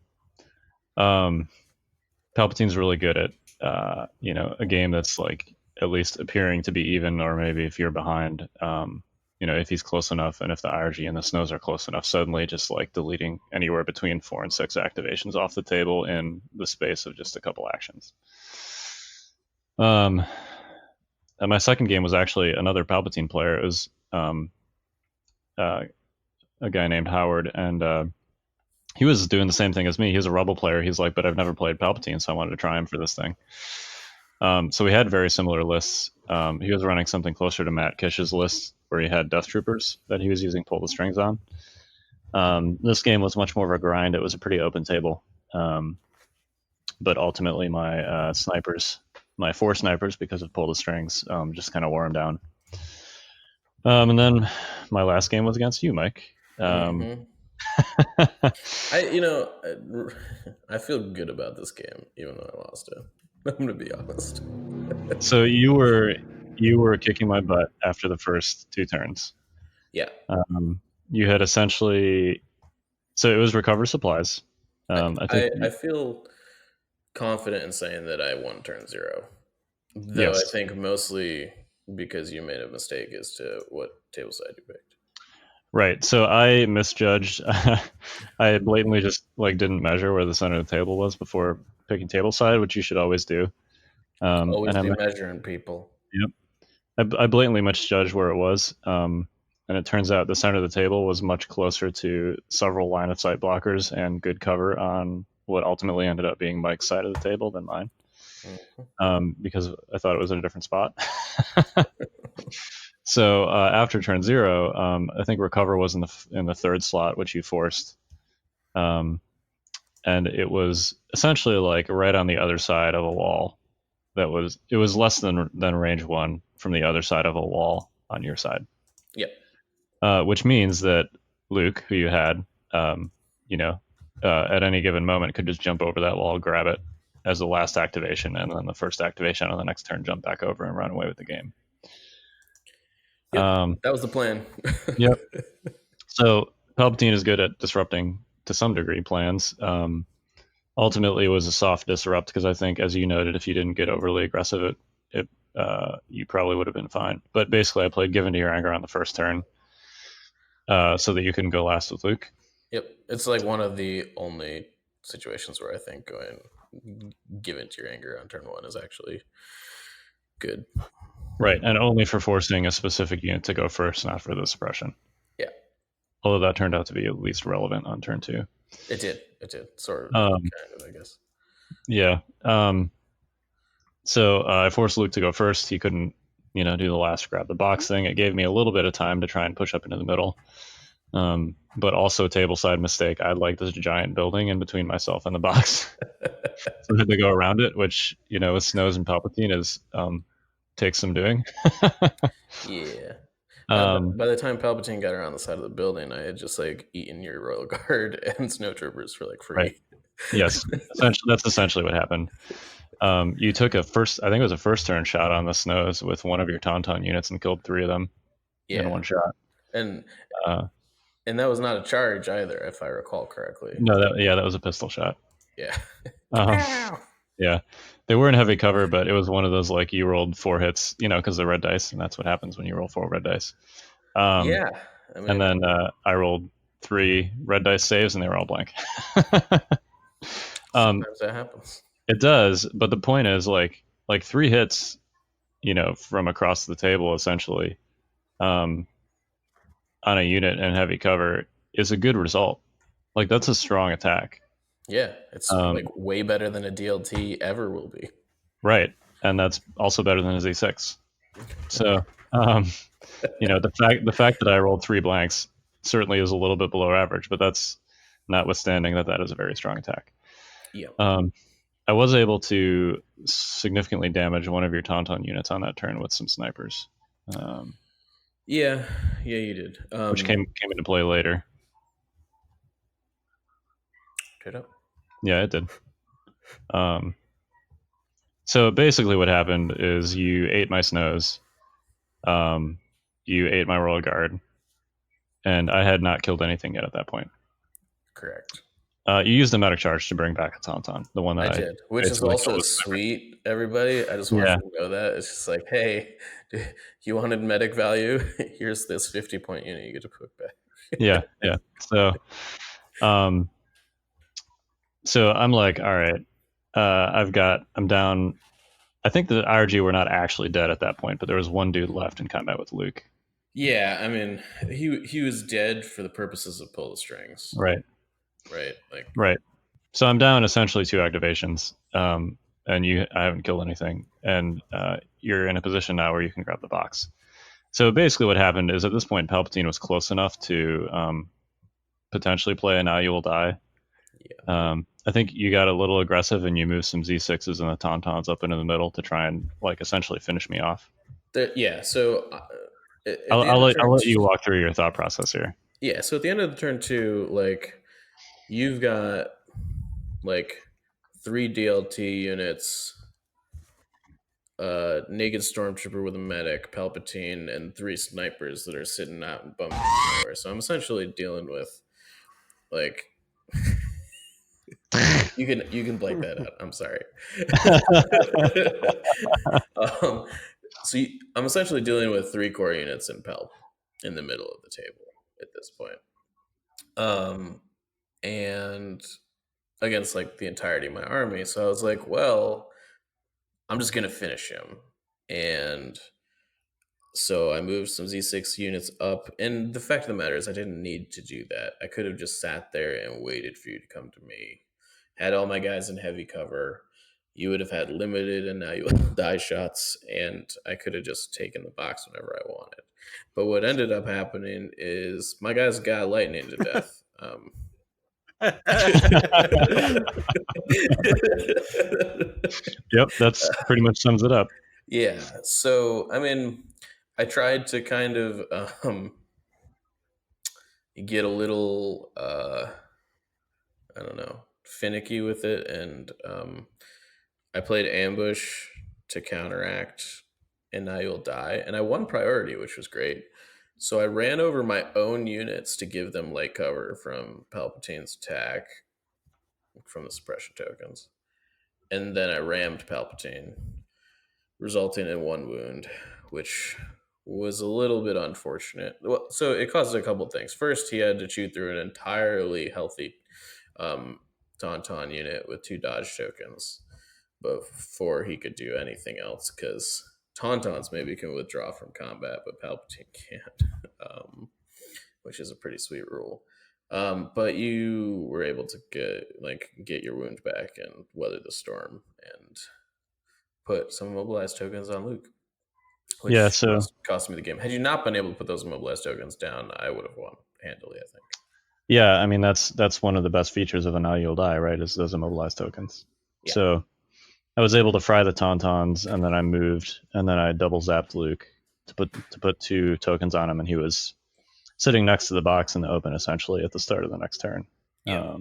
Palpatine's really good at a game that's like at least appearing to be even, or maybe if you're behind, if he's close enough, and if the IRG and the snows are close enough, suddenly just like deleting anywhere between 4 and 6 activations off the table in the space of just a couple actions. And my second game was actually another Palpatine player. It was a guy named Howard, and he was doing the same thing as me. He's a Rebel player. He's like, but I've never played Palpatine, so I wanted to try him for this thing. So we had very similar lists. He was running something closer to Matt Kish's list, where he had Death Troopers that he was using pull the strings on. This game was much more of a grind. It was a pretty open table. But ultimately my snipers, my 4 snipers, because of pull the strings, just kind of wore him down. And then my last game was against you, Mike. I feel good about this game, even though I lost it. I'm gonna be honest. So you were kicking my butt after the first 2 turns. Yeah. You had essentially, so it was recover supplies. I feel confident in saying that I won turn 0, though. Yes. I think mostly because you made a mistake as to what table side you picked. Right. So I misjudged. I blatantly just didn't measure where the center of the table was before picking table side, which you should always do. Always be measuring people. Yep. I blatantly misjudged where it was. And it turns out the center of the table was much closer to several line of sight blockers and good cover on what ultimately ended up being Mike's side of the table than mine. Because I thought it was in a different spot. So after turn 0, I think recover was in the 3rd slot, which you forced, and it was essentially right on the other side of a wall. It was less than range 1 from the other side of a wall on your side. Yep. Which means that Luke, who you had, at any given moment could just jump over that wall, grab it as the last activation, and then the first activation on the next turn, jump back over and run away with the game. Yep, that was the plan. Yep. So Palpatine is good at disrupting to some degree plans. Ultimately, it was a soft disrupt because I think, as you noted, if you didn't get overly aggressive, you probably would have been fine. But basically, I played Given to Your Anger on the first turn so that you couldn't go last with Luke. Yep. It's one of the only situations where I think going Given to Your Anger on turn 1 is actually good. Right, and only for forcing a specific unit to go first, not for the suppression. Yeah. Although that turned out to be at least relevant on turn 2. It did. Sort of, kind of, I guess. Yeah. So I forced Luke to go first. He couldn't, do the last grab the box thing. It gave me a little bit of time to try and push up into the middle. But also tableside mistake. I had this giant building in between myself and the box. So I had to go around it, which, with Snows and Palpatine is takes some doing. Yeah. By the time Palpatine got around the side of the building, I had just eaten your Royal Guard and Snowtroopers for free. Right. Yes, that's essentially what happened. You took I think it was a first turn shot on the Snows with one of your Tauntaun units and killed 3 of them in one shot. And that was not a charge either, if I recall correctly. No, that was a pistol shot. Yeah. Yeah. They were in heavy cover, but it was one of those you rolled 4 hits, because they're red dice, and that's what happens when you roll 4 red dice. Yeah. And then I rolled 3 red dice saves, and they were all blank. Sometimes that happens. It does, but the point is, 3 hits, from across the table, essentially, on a unit in heavy cover is a good result. That's a strong attack. Yeah, it's way better than a DLT ever will be. Right, and that's also better than a Z6. So, the fact that I rolled 3 blanks certainly is a little bit below average, but that's notwithstanding that is a very strong attack. Yeah. I was able to significantly damage one of your Tauntaun units on that turn with some snipers. Yeah, you did. Which came into play later. Straight up. Yeah, it did. So basically what happened is you ate my Snows, you ate my Royal Guard, and I had not killed anything yet at that point. Correct. You used the medic charge to bring back a Tauntaun, the one that I did, which is also sweet, everybody. I just want you to know that. It's just hey, You wanted medic value? Here's this 50-point unit you get to put back. Yeah. So, so I'm like, all right, I'm down. I think the IRG were not actually dead at that point, but there was one dude left in combat with Luke. Yeah, I mean, he was dead for the purposes of pull the strings. Right. Right. So I'm down essentially 2 activations, and I haven't killed anything, and you're in a position now where you can grab the box. So basically, what happened is at this point, Palpatine was close enough to potentially play a Now You Will Die. Yeah. I think you got a little aggressive and you moved some Z6s and the Tauntauns up into the middle to try and like essentially finish me off. So I'll let you walk through your thought process here. Yeah. So at the end of the turn 2, like you've got like 3 DLT units, naked stormtrooper with a medic, Palpatine, and 3 snipers that are sitting out and bumping nowhere. So I'm essentially dealing with like you can blank that out. I'm sorry. I'm essentially dealing with 3 core units in Palp in the middle of the table at this point. And against like the entirety of my army. So I was like, well, I'm just gonna finish him. And so I moved some Z6 units up. And the fact of the matter is I didn't need to do that. I could have just sat there and waited for you to come to me. Had all my guys in heavy cover. You would have had limited and Now You Will Die shots, and I could have just taken the box whenever I wanted. But what ended up happening is my guys got lightning to death. Yep, that's pretty much sums it up. Yeah. So, I mean, I tried to kind of get a little, I don't know, finicky with it. And I played ambush to counteract and Now You'll Die. And I won priority, which was great. So I ran over my own units to give them light cover from Palpatine's attack from the suppression tokens. And then I rammed Palpatine, resulting in 1 wound, which was a little bit unfortunate. Well, so it caused a couple things. First, he had to chew through an entirely healthy Tauntaun unit with 2 dodge tokens before he could do anything else, because Tauntauns maybe can withdraw from combat, but Palpatine can't, which is a pretty sweet rule. But you were able to get your wound back and weather the storm and put some mobilized tokens on Luke, which cost me the game. Had you not been able to put those mobilized tokens down, I would have won handily, I think. Yeah, I mean that's one of the best features of a Now You'll Die, right? Is those immobilized tokens. Yeah. So I was able to fry the Tauntauns, and then I moved, and then I double zapped Luke to put 2 tokens on him, and he was sitting next to the box in the open essentially at the start of the next turn. Yeah.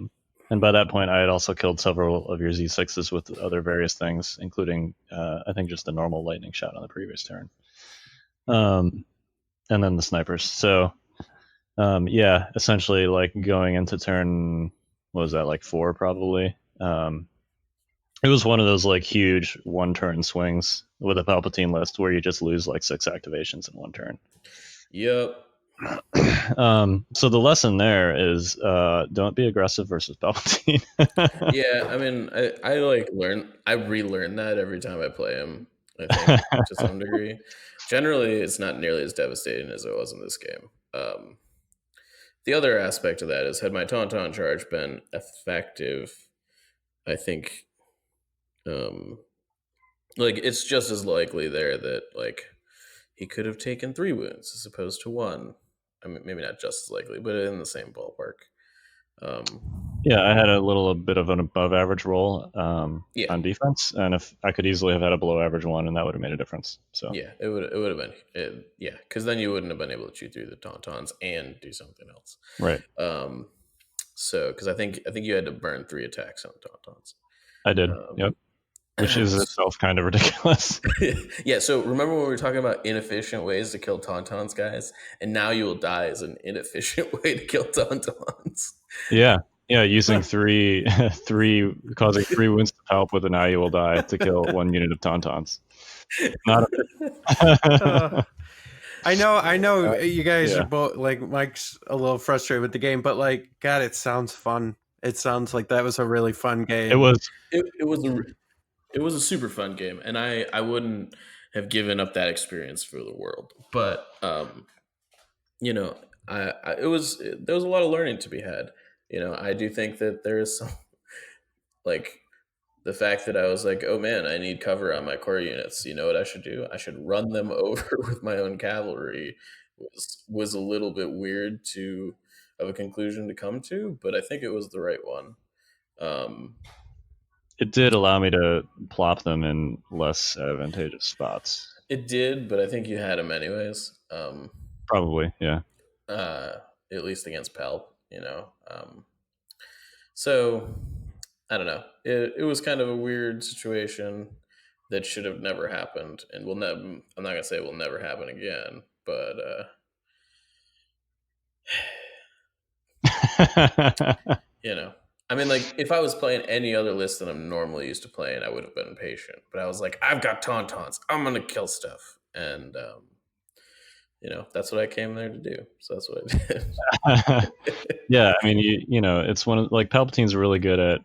And by that point, I had also killed several of your Z6s with other various things, including I think just the normal lightning shot on the previous turn, and then the snipers. So yeah, essentially like going into turn, what was that, like 4 probably. It was one of those like huge 1-turn swings with a Palpatine list where you just lose like 6 activations in 1 turn. Yep. So the lesson there is don't be aggressive versus Palpatine. Yeah, I mean, I relearn that every time I play him, I think, to some degree. Generally, it's not nearly as devastating as it was in this game. The other aspect of that is, had my Tauntaun charge been effective, I think like it's just as likely there that like he could have taken 3 wounds as opposed to 1. I mean, maybe not just as likely, but in the same ballpark. Yeah, I had a little bit of an above average roll on defense, and if I could easily have had a below average one, and that would have made a difference. So yeah, it would have been because then you wouldn't have been able to chew through the Tauntauns and do something else, right? So because I think you had to burn 3 attacks on the Tauntauns. I did. Yep. Which is itself kind of ridiculous. Yeah, so remember when we were talking about inefficient ways to kill Tauntauns, guys? And Now You Will Die is an inefficient way to kill Tauntauns. Yeah. Yeah, using three causing 3 wounds to help with an now you will die to kill 1 unit of Tauntauns. Not I know you guys yeah. are both like Mike's a little frustrated with the game, but like God, it sounds fun. It sounds like that was a really fun game. It was It was a super fun game, and I wouldn't have given up that experience for the world. But you know, there was a lot of learning to be had. You know, I do think that there is some like the fact that I was like, oh man, I need cover on my core units. You know what I should do? I should run them over with my own cavalry. Was a little bit weird of a conclusion to come to, but I think it was the right one. It did allow me to plop them in less advantageous spots. It did, but I think you had them anyways. Probably, yeah. At least against Palp, you know. So I don't know. It was kind of a weird situation that should have never happened, and will never. I'm not gonna say it will never happen again, but you know, I mean, like if I was playing any other list than I'm normally used to playing, I would have been patient. But I was like, I've got Tauntauns. I'm gonna kill stuff, and you know, that's what I came there to do. So that's what I did. Yeah, I mean, you know, it's one of like Palpatine's really good at.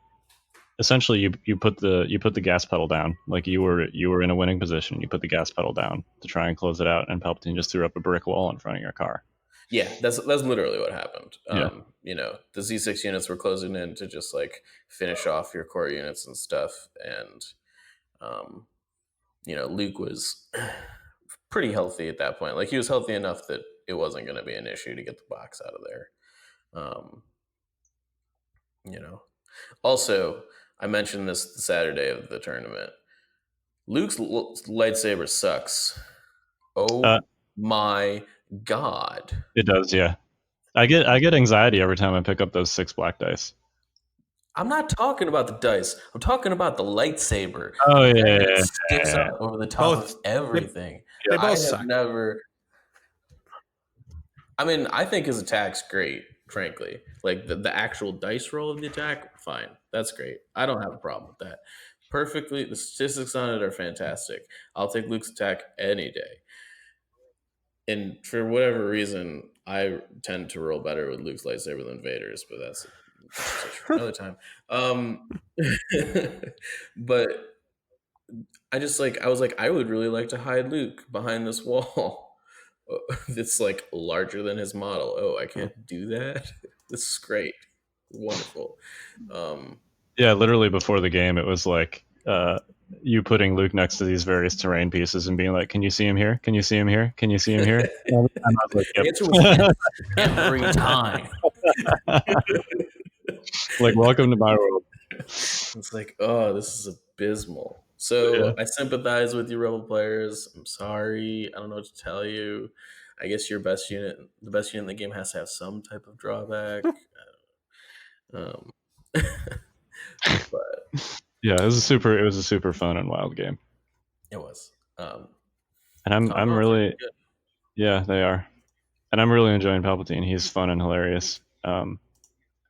Essentially, you put the gas pedal down. Like you were in a winning position. You put the gas pedal down to try and close it out, and Palpatine just threw up a brick wall in front of your car. Yeah, that's literally what happened. Yeah. You know, the Z6 units were closing in to just like finish off your core units and stuff, and you know, Luke was pretty healthy at that point. Like he was healthy enough that it wasn't going to be an issue to get the box out of there. You know, also I mentioned this the Saturday of the tournament. Luke's lightsaber sucks. Oh my God! It does, yeah. I get anxiety every time I pick up those 6 black dice. I'm not talking about the dice. I'm talking about the lightsaber. Oh yeah, It sticks up over the top of everything. They both I suck. have never. I mean, I think his attack's great. Frankly, like the actual dice roll of the attack, fine. That's great. I don't have a problem with that. Perfectly, the statistics on it are fantastic. I'll take Luke's attack any day. And for whatever reason, I tend to roll better with Luke's lightsaber than Vader's, but that's for another time. But I was like, I would really like to hide Luke behind this wall that's like larger than his model. Oh, I can't do that. This is great. Wonderful. Yeah, literally before the game, it was like you putting Luke next to these various terrain pieces and being like, "Can you see him here? Can you see him here? Can you see him here?" And I was like, yep. The answer was yes, every time. Like, welcome to my world. It's like, oh, this is abysmal. So yeah. I sympathize with you, Rebel players. I'm sorry. I don't know what to tell you. I guess the best unit in the game has to have some type of drawback. But yeah, it was a super fun and wild game. It was. And I'm really, yeah, they are. And I'm really enjoying Palpatine. He's fun and hilarious.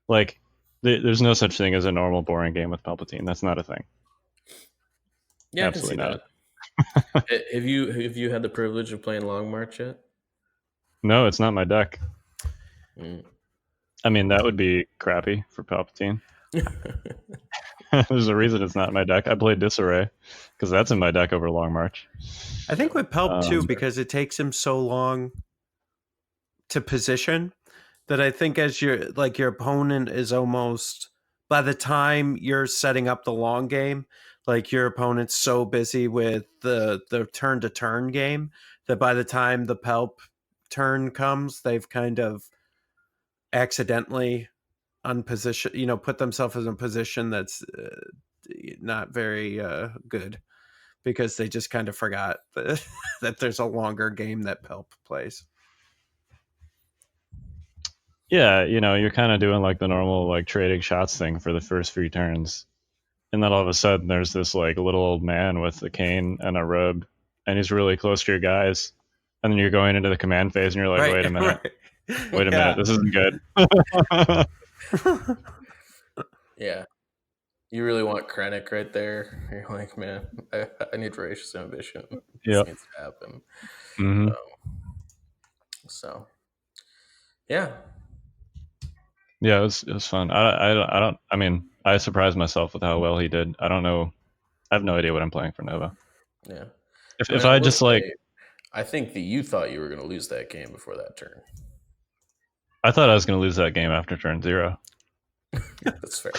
Like, there's no such thing as a normal boring game with Palpatine. That's not a thing. Yeah, absolutely I can see not. That. Have you had the privilege of playing Long March yet? No, it's not my deck. I mean, that would be crappy for Palpatine. There's a reason it's not in my deck. I played Disarray because that's in my deck over Long March. I think with Palp too, because it takes him so long to position that I think as your opponent is almost, by the time you're setting up the long game, like your opponent's so busy with the turn to turn game that by the time the Palp turn comes, they've kind of accidentally unposition, put themselves in a position that's not very good because they just kind of forgot that there's a longer game that Palp plays. Yeah, you're kind of doing like the normal like trading shots thing for the first few turns. And then all of a sudden there's this like little old man with a cane and a robe and he's really close to your guys. And then you're going into the command phase and you're like, wait a minute. Wait a minute, this isn't good. Yeah. You really want Krennic right there. You're like, man, I need voracious ambition. This Yep. needs to happen. Mm-hmm. So, yeah. Yeah, it was fun. I mean, I surprised myself with how well he did. I don't know. I have no idea what I'm playing for Nova. Yeah. If I just like, I think that you thought you were going to lose that game before that turn. I thought I was going to lose that game after turn 0. That's fair.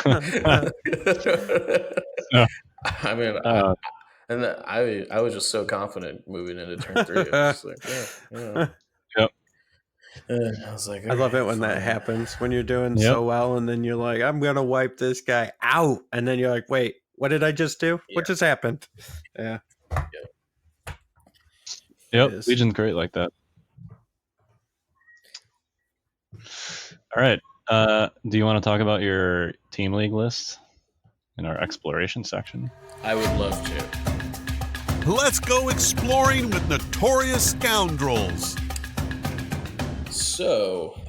No. I mean, I was just so confident moving into turn 3. I was just like, Yep. And I was like, I love it when that fine. happens, when you're doing so well and then you're like, I'm going to wipe this guy out. And then you're like, wait, what did I just do? Yeah. What just happened? Yeah. Yep. Legion's great like that. All right. Do you want to talk about your team league list in our exploration section? I would love to. Let's go exploring with Notorious Scoundrels. So,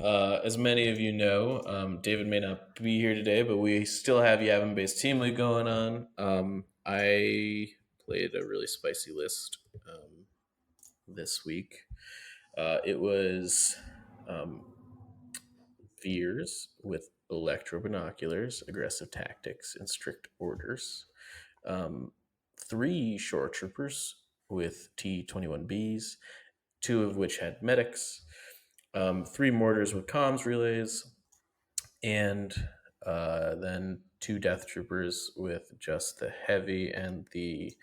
as many of you know, David may not be here today, but we still have Yavin-based Team League going on. I played a really spicy list this week. It was Veers with electro binoculars, aggressive tactics, and strict orders. 3 Shoretroopers with T-21Bs, 2 of which had medics. 3 mortars with comms relays, and then 2 death troopers with just the heavy and the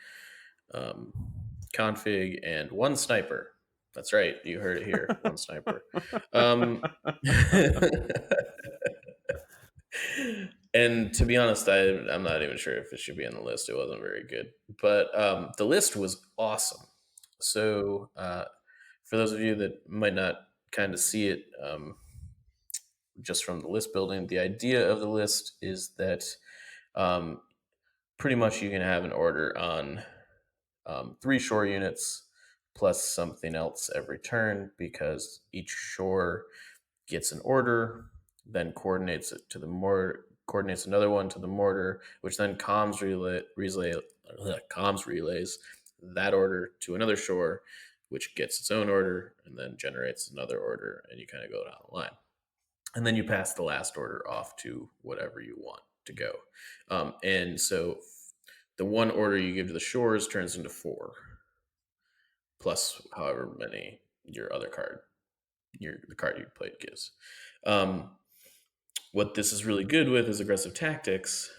config, and 1 sniper. That's right, you heard it here, 1 sniper. And to be honest, I'm not even sure if it should be on the list. It wasn't very good, but the list was awesome. So for those of you that might not kind of see it just from the list building, the idea of the list is that pretty much you can have an order on 3 shore units plus something else every turn, because each shore gets an order, then coordinates it to the mortar, coordinates another one to the mortar, which then comms relays that order to another shore, which gets its own order and then generates another order, and you kind of go down the line. And then you pass the last order off to whatever you want to go. And so the 1 order you give to the shores turns into 4, plus however many your other card, the card you played gives. What this is really good with is aggressive tactics,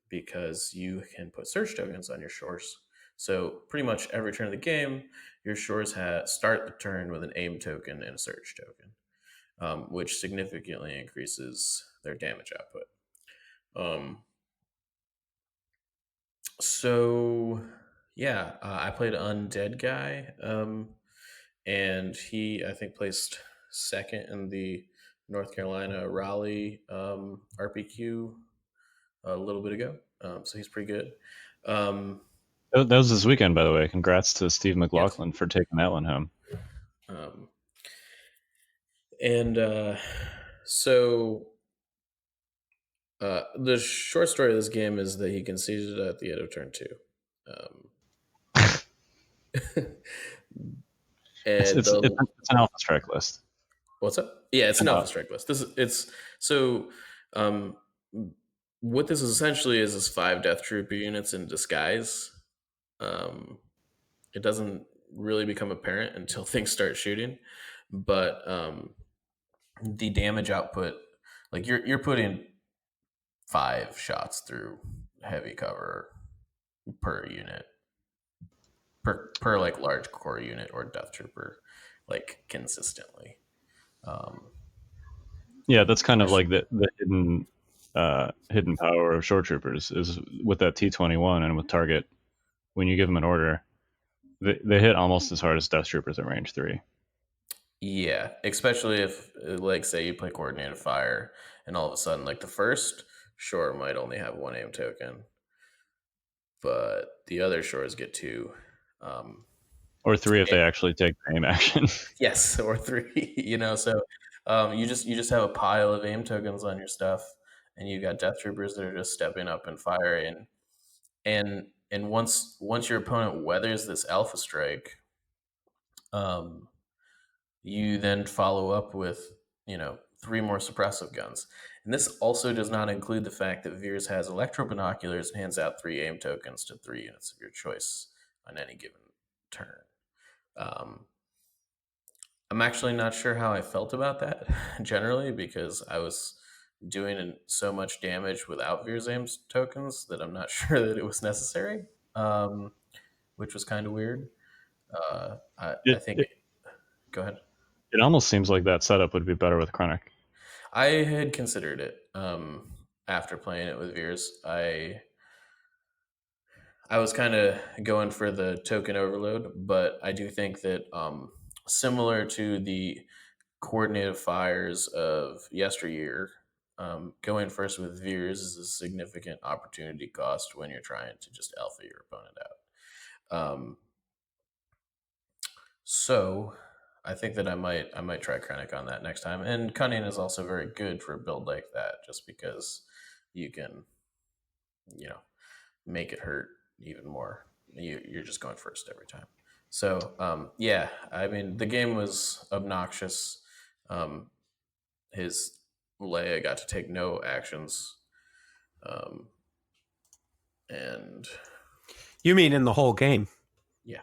because you can put search tokens on your shores. So pretty much every turn of the game, your shores start the turn with an aim token and a search token, which significantly increases their damage output. So yeah, I played Undead Guy, and he, I think, placed 2nd in the North Carolina Raleigh RPQ a little bit ago. So he's pretty good. That was this weekend, by the way. Congrats to Steve McLaughlin for taking that one home. So the short story of this game is that he conceded at the end of turn 2. It's an Alpha Strike list. What's up? Yeah, it's an Alpha Strike list. What this essentially is 5 Death Trooper units in disguise. It doesn't really become apparent until things start shooting, but the damage output, like you're putting 5 shots through heavy cover per unit, per like large core unit or Death Trooper, like consistently. Yeah, that's kind of like the hidden power of Shore Troopers is with that T-21 and with target. When you give them an order, they hit almost as hard as Death Troopers at range 3. Yeah, especially if, like, say you play coordinated fire, and all of a sudden, like, the first shore might only have 1 aim token, but the other shores get 2. Or 3 if they actually take the aim action. Yes, or 3. So you just have a pile of aim tokens on your stuff, and you got Death Troopers that are just stepping up and firing. And once your opponent weathers this Alpha Strike, you then follow up with 3 more suppressive guns. And this also does not include the fact that Veers has electro binoculars and hands out 3 aim tokens to 3 units of your choice on any given turn. I'm actually not sure how I felt about that generally, because I was doing so much damage without Veers aim tokens that I'm not sure that it was necessary, which was kind of weird. I think... Go ahead. It almost seems like that setup would be better with Krennic. I had considered it after playing it with Veers. I was kind of going for the token overload, but I do think that similar to the coordinated fires of yesteryear, going first with Veers is a significant opportunity cost when you're trying to just alpha your opponent out. So I think that I might try Krennic on that next time. And Cunning is also very good for a build like that, just because you can, make it hurt even more. You're just going first every time. So, yeah, I mean, the game was obnoxious. His Leia got to take no actions. And you mean in the whole game? Yeah.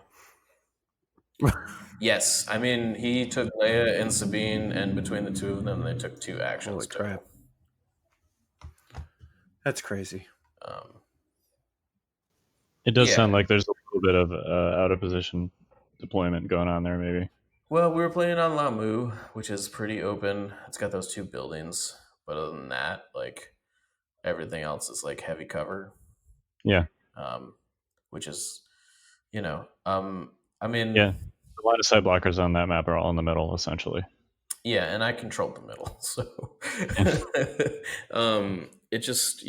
Yes, I mean, he took Leia and Sabine, and between the two of them, they took 2 actions. Holy crap. That's crazy. It does sound like there's a little bit of out of position deployment going on there, maybe. Well, we were playing on Lamu, which is pretty open. It's got those 2 buildings, but other than that, like, everything else is like heavy cover. Yeah. Which is, I mean, yeah, the line of sight blockers on that map are all in the middle, essentially. Yeah, and I controlled the middle, so it just,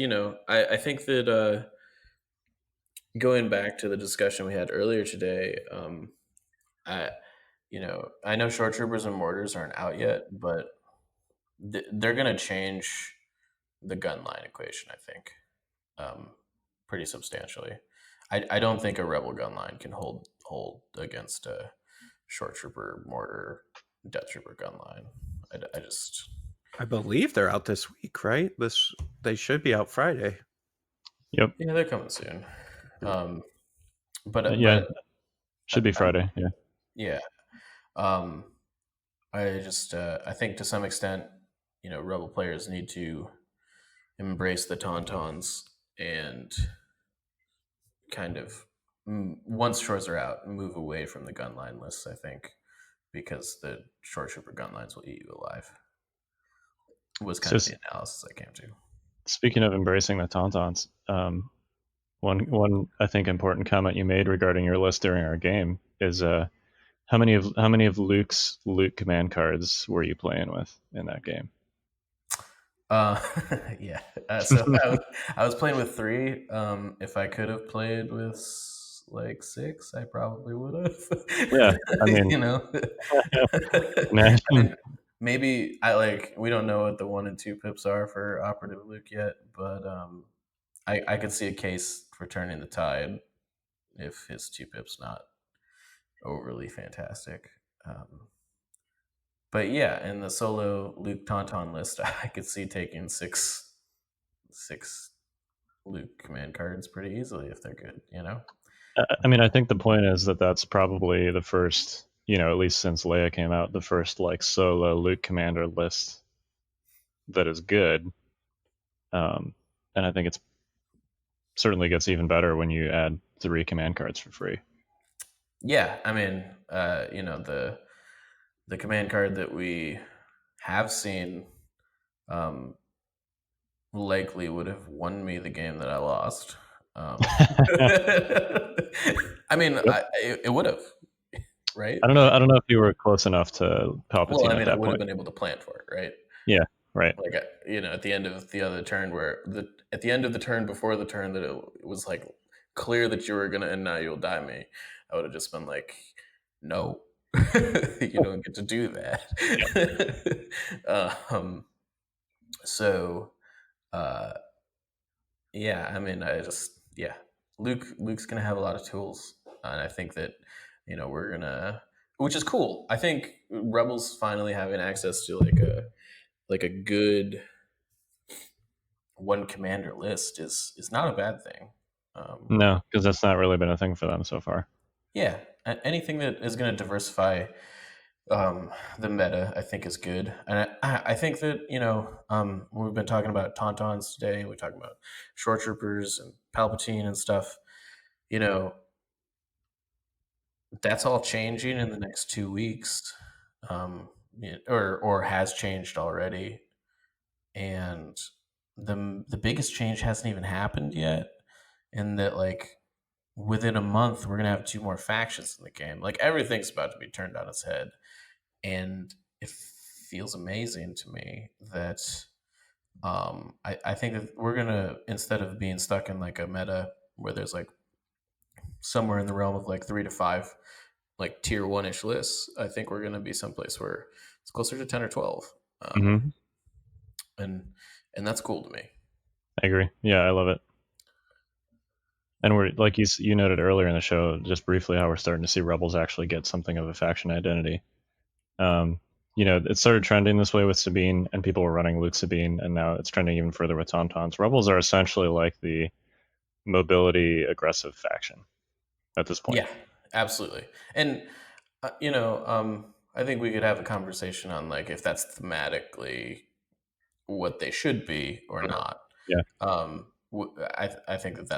I think that going back to the discussion we had earlier today, I know Shoretroopers and Mortars aren't out yet, but they're going to change the gun line equation, I think, pretty substantially. I don't think a Rebel gun line can hold against a Shoretrooper, Mortar, Death Trooper gun line. I believe they're out this week, right? They should be out Friday. Yep. Yeah, they're coming soon. Should be Friday. Yeah. Yeah. I think to some extent, Rebel players need to embrace the Tauntauns and kind of, once shores are out, move away from the gunline lists, I think, because the Shoretrooper gunlines will eat you alive. Was kind of the analysis I came to. Speaking of embracing the Tauntauns, one I think important comment you made regarding your list during our game is how many of Luke's Luke command cards were you playing with in that game? Yeah. So I was playing with 3. If I could have played with like 6, I probably would have. Yeah, I mean, I mean, maybe we don't know what the 1 and 2 pips are for Operative Luke yet, but I could see a case for turning the tide if his 2 pips not overly fantastic. But yeah, in the solo Luke Tauntaun list, I could see taking 6 Luke command cards pretty easily if they're good, I mean, I think the point is that that's probably the first, at least since Leia came out, the first solo Luke commander list that is good. And I think it's certainly gets even better when you add 3 command cards for free. Yeah, I mean, the command card that we have seen likely would have won me the game that I lost. I mean, it would have, right? I don't know if you were close enough to Palpatine. Well, I mean, at that I would point. have been able to plan for it, right? Yeah, right. At the end of the other turn, at the end of the turn before the turn that it was clear that you were gonna and now you'll die me, I would have just been like, no, you don't get to do that. So uh, yeah, I mean, Luke's gonna have a lot of tools, and I think that we're gonna, which is cool. I think Rebels finally having access to like a good one commander list is not a bad thing. No, because that's not really been a thing for them so far. Yeah, anything that is going to diversify the meta, I think, is good. And I think that we've been talking about Tauntauns today. We're talking about Shoretroopers and Palpatine and stuff. That's all changing in the next 2 weeks, or has changed already. And the biggest change hasn't even happened yet. In that, like, within a month, we're gonna have 2 more factions in the game. Like, everything's about to be turned on its head, and it feels amazing to me that I think that we're gonna, instead of being stuck in like a meta where there's like somewhere in the realm of like 3 to 5 like tier 1-ish lists, I think we're gonna be someplace where it's closer to 10 or 12, and that's cool to me. I agree. Yeah, I love it. And we're, like you noted earlier in the show, just briefly, how we're starting to see Rebels actually get something of a faction identity. It started trending this way with Sabine, and people were running Luke Sabine, and now it's trending even further with Tauntauns. Rebels are essentially like the mobility aggressive faction at this point. Yeah, absolutely. And I think we could have a conversation on like if that's thematically what they should be or not. Yeah. I think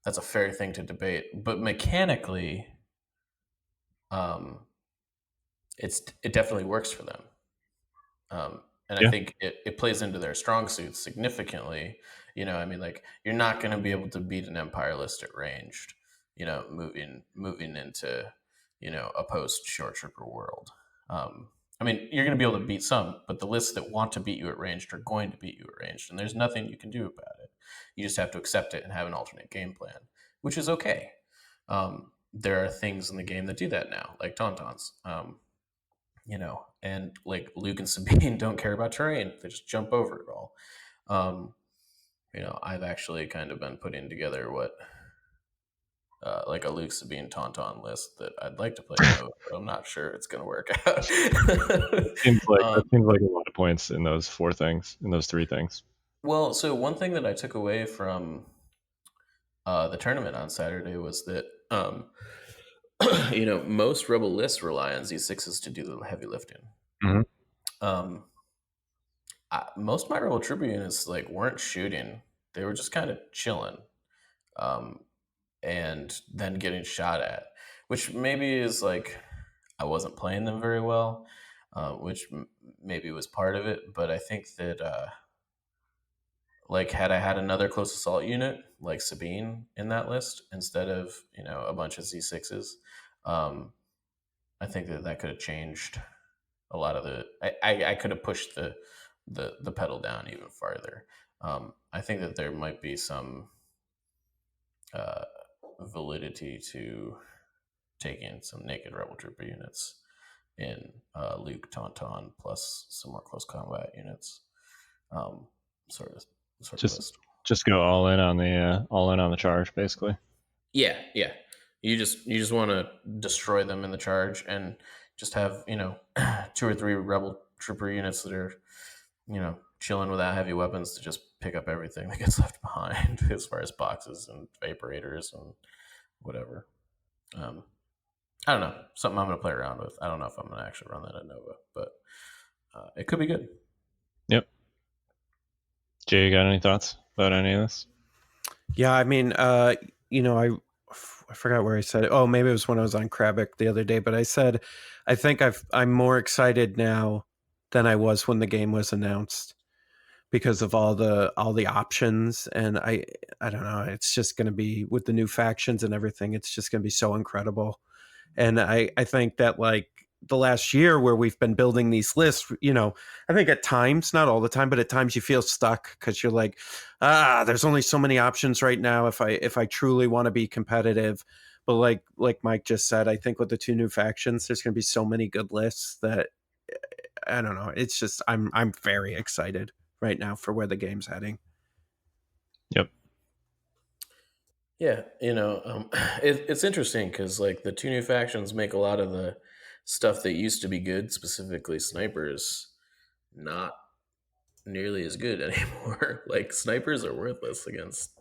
that's a fair thing to debate, but mechanically, it definitely works for them. And I think it plays into their strong suits significantly. I mean, like, you're not going to be able to beat an Empire list at ranged, moving into, a post Shoretrooper world. I mean, you're going to be able to beat some, but the lists that want to beat you at ranged are going to beat you at ranged, and there's nothing you can do about it. You just have to accept it and have an alternate game plan, which is okay. There are things in the game that do that now, like Tauntauns. And like Luke and Sabine don't care about terrain; they just jump over it all. I've actually kind of been putting together what like a Luke Sabine Tauntaun list that I'd like to play, but I'm not sure it's going to work out. That seems like a lot of points in those 4 things, in those 3 things. Well, so one thing that I took away from the tournament on Saturday was that most Rebel lists rely on Z6s to do the heavy lifting. Most of my Rebel Trooper units like weren't shooting; they were just kind of chilling, and then getting shot at, which maybe is like I wasn't playing them very well, which maybe was part of it. But I think that like had I had another close assault unit like Sabine in that list instead of a bunch of Z6s, I think that could have changed a lot of the. I could have pushed the pedal down even farther. I think that there might be some validity to taking some naked Rebel Trooper units in Luke Tauntaun plus some more close combat units. Sort of just go all in on the charge, basically. Yeah. You just want to destroy them in the charge and just have 2 or 3 Rebel Trooper units that are chilling without heavy weapons to just pick up everything that gets left behind as far as boxes and vaporators and whatever. I don't know, something I'm going to play around with. I don't know if I'm going to actually run that at Nova, but it could be good. Yep. Jay, you got any thoughts about any of this? Yeah, I mean, I forgot where I said it. Oh, maybe it was when I was on Krabick the other day, but I said, I think I'm more excited now than I was when the game was announced because of all the options. And I don't know, it's just going to be, with the new factions and everything, it's just going to be so incredible. And I think that like the last year where we've been building these lists, I think at times, not all the time, but at times you feel stuck because you're like, there's only so many options right now if I truly want to be competitive. But like Mike just said, I think with the 2 new factions, there's going to be so many good lists that I don't know. It's just I'm very excited right now for where the game's heading. Yep. Yeah, it's interesting because like the two new factions make a lot of the stuff that used to be good, specifically snipers, not nearly as good anymore. Like snipers are worthless against,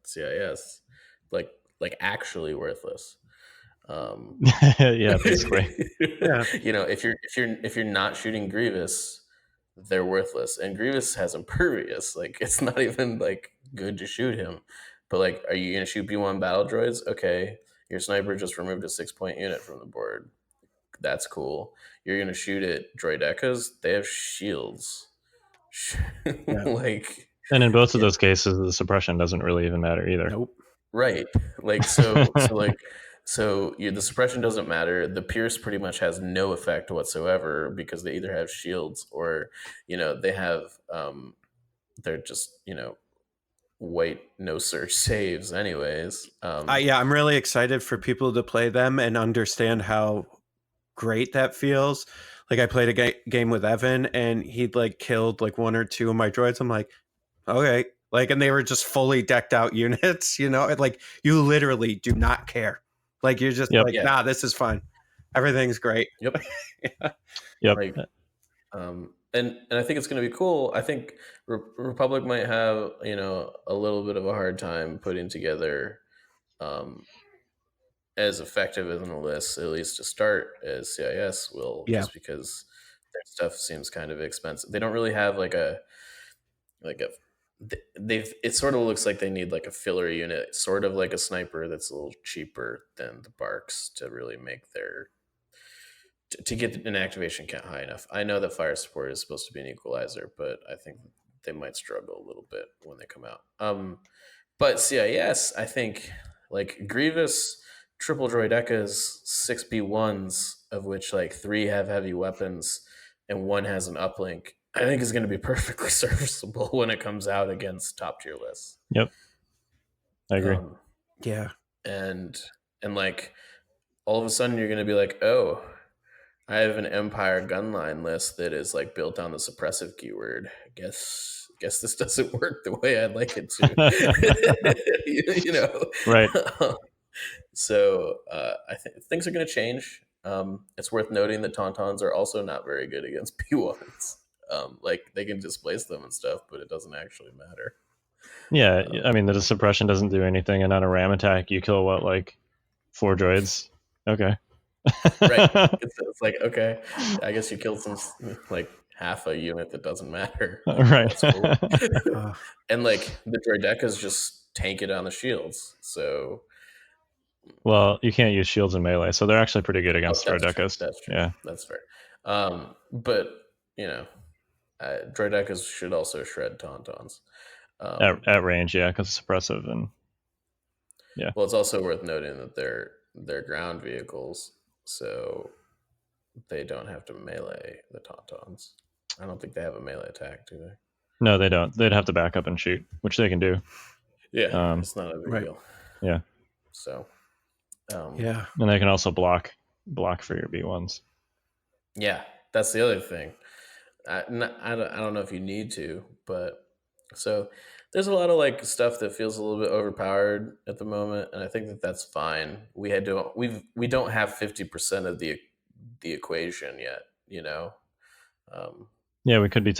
CIS, like actually worthless. Yeah, basically. Yeah. If you're not shooting Grievous, they're worthless. And Grievous has impervious. Like it's not even like good to shoot him. But like, are you gonna shoot B1 battle droids? Okay, your sniper just removed a 6-point unit from the board. That's cool. You're gonna shoot at droidecas. They have shields. Like, And in both of those cases, the suppression doesn't really even matter either. Nope. right. Like the suppression doesn't matter. The pierce pretty much has no effect whatsoever because they either have shields or, they have they're just, white no search saves anyways. I'm really excited for people to play them and understand how great that feels. Like I played a game with Evan and he'd like killed like one or two of my droids. I'm like, okay. Like, and they were just fully decked out units, like you literally do not care. Like you're just nah, this is fine. Everything's great. Yep. Yep. Like, and I think it's going to be cool. I think Republic might have, a little bit of a hard time putting together as effective as a list, at least to start, as CIS will, just because their stuff seems kind of expensive. They don't really have it sort of looks like they need like a filler unit, sort of like a sniper that's a little cheaper than the Barks to really make to get an activation count high enough. I know that fire support is supposed to be an equalizer, but I think they might struggle a little bit when they come out. But CIS, I think like Grievous triple droidecas 6B1s, of which like 3 have heavy weapons and 1 has an uplink, I think is going to be perfectly serviceable when it comes out against top tier lists. Yep. I agree. And like all of a sudden you're going to be like, oh, I have an Empire gunline list that is like built on the suppressive keyword. I guess this doesn't work the way I'd like it to. Right. So I think things are going to change. It's worth noting that Tauntauns are also not very good against P1s. Like they can displace them and stuff, but it doesn't actually matter. Yeah, I mean the suppression doesn't do anything, and on a ram attack, you kill what, like 4 droids? Okay. Right. It's like, okay, I guess you killed some like half a unit that doesn't matter. Right. That's cool. And like the droidecas just tank it on the shields. So well, you can't use shields in melee, so they're actually pretty good against droidecas. That's true. Yeah, that's fair. But droidecas should also shred Tauntauns at range, because it's suppressive and yeah. Well, it's also worth noting that they're ground vehicles, so they don't have to melee the Tauntauns. I don't think they have a melee attack, do they? No, they don't. They'd have to back up and shoot, which they can do. Yeah, it's not a big deal. Yeah. So. Yeah, and they can also block for your B1s. Yeah, that's the other thing. I don't know if you need to, but so there's a lot of like stuff that feels a little bit overpowered at the moment, and I think that that's fine. We don't have 50% of the equation yet, Yeah, we could be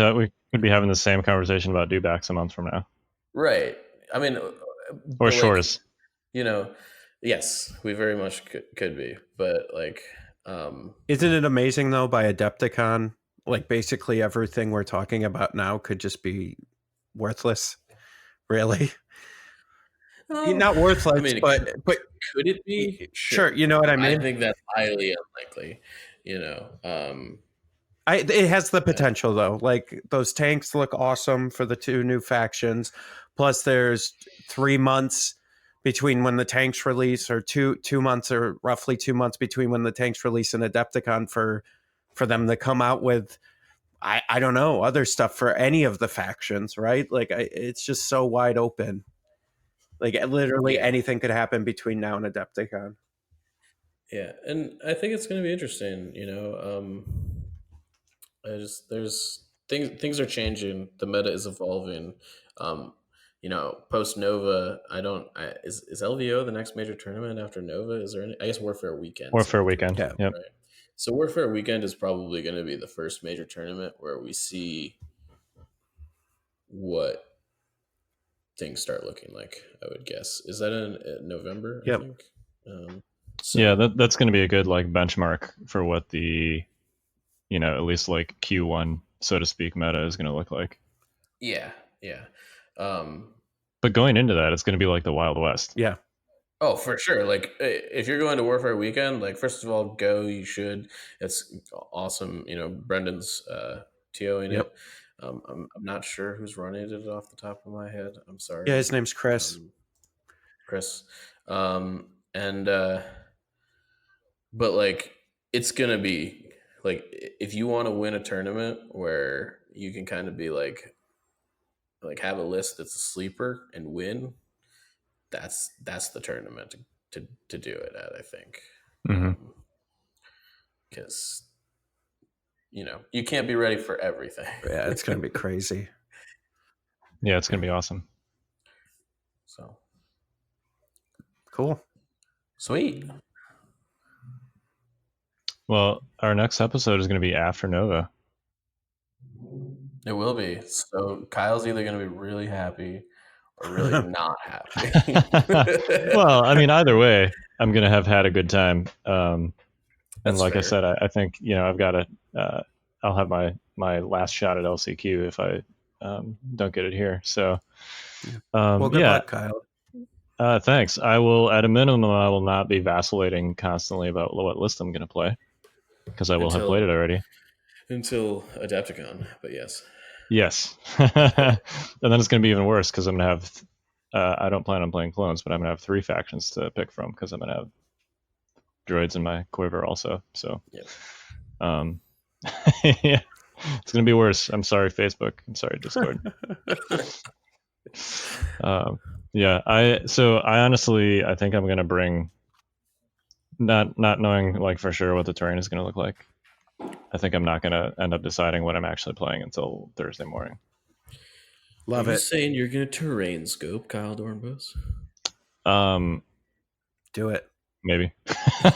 having the same conversation about dewbacks a month from now. Right. I mean, or shores. Yes, we very much could be, but like, isn't it amazing though? By Adepticon, like basically everything we're talking about now could just be worthless. Really, not worthless. I mean, but could it be? Sure, you know what I mean. I think that's highly unlikely. It has the potential though. Like those tanks look awesome for the 2 new factions. Plus, there's 3 months between when the tanks release, or two months, or roughly 2 months between when the tanks release and Adepticon for them to come out with, I don't know, other stuff for any of the factions, right? Like it's just so wide open. Like literally anything could happen between now and Adepticon. Yeah, and I think it's going to be interesting. There's things are changing. The meta is evolving. Post Nova, is LVO the next major tournament after Nova? Is there any? I guess Warfare Weekend. Warfare Weekend. Yeah. Yep. Right. So Warfare Weekend is probably going to be the first major tournament where we see what things start looking like. I would guess. Is that in November? Yep. I think. Yeah, that's going to be a good like benchmark for what the, at least like Q1, so to speak, meta is going to look like. Yeah. But going into that, it's going to be like the Wild West. Yeah. Oh, for sure. Like, if you're going to Warfare Weekend, like, first of all, go. You should. It's awesome. Brendan's TOing Yep. it. I'm not sure who's running it off the top of my head. I'm sorry. Yeah, his name's Chris. Chris. But like, it's gonna be like, if you want to win a tournament where you can kind of be like have a list that's a sleeper and win, that's the tournament to do it at, I think. Because you can't be ready for everything. Yeah, it's gonna be crazy. Yeah, it's gonna be awesome. So cool. Sweet. Well, our next episode is going to be after Nova. It will be. So Kyle's either going to be really happy or really not happy. Well, I mean, either way, I'm going to have had a good time. And That's like fair. I said, I think, I've got to, I'll have my last shot at LCQ if I don't get it here. So, Well, good luck, Kyle. Thanks. I will, at a minimum, I will not be vacillating constantly about what list I'm going to play, because I will have played it already. Until Adepticon, but yes. Yes. And then it's going to be even worse, because I'm going to have, I don't plan on playing clones, but I'm going to have 3 factions to pick from, because I'm going to have droids in my quiver also. So, yep. Yeah, it's going to be worse. I'm sorry, Facebook. I'm sorry, Discord. Yeah, I honestly, I think I'm going to bring, not knowing like for sure what the terrain is going to look like. I think I'm not going to end up deciding what I'm actually playing until Thursday morning. Love Are you it. saying you're going to terrain scope, Kyle Dornbos? Do it. Maybe. All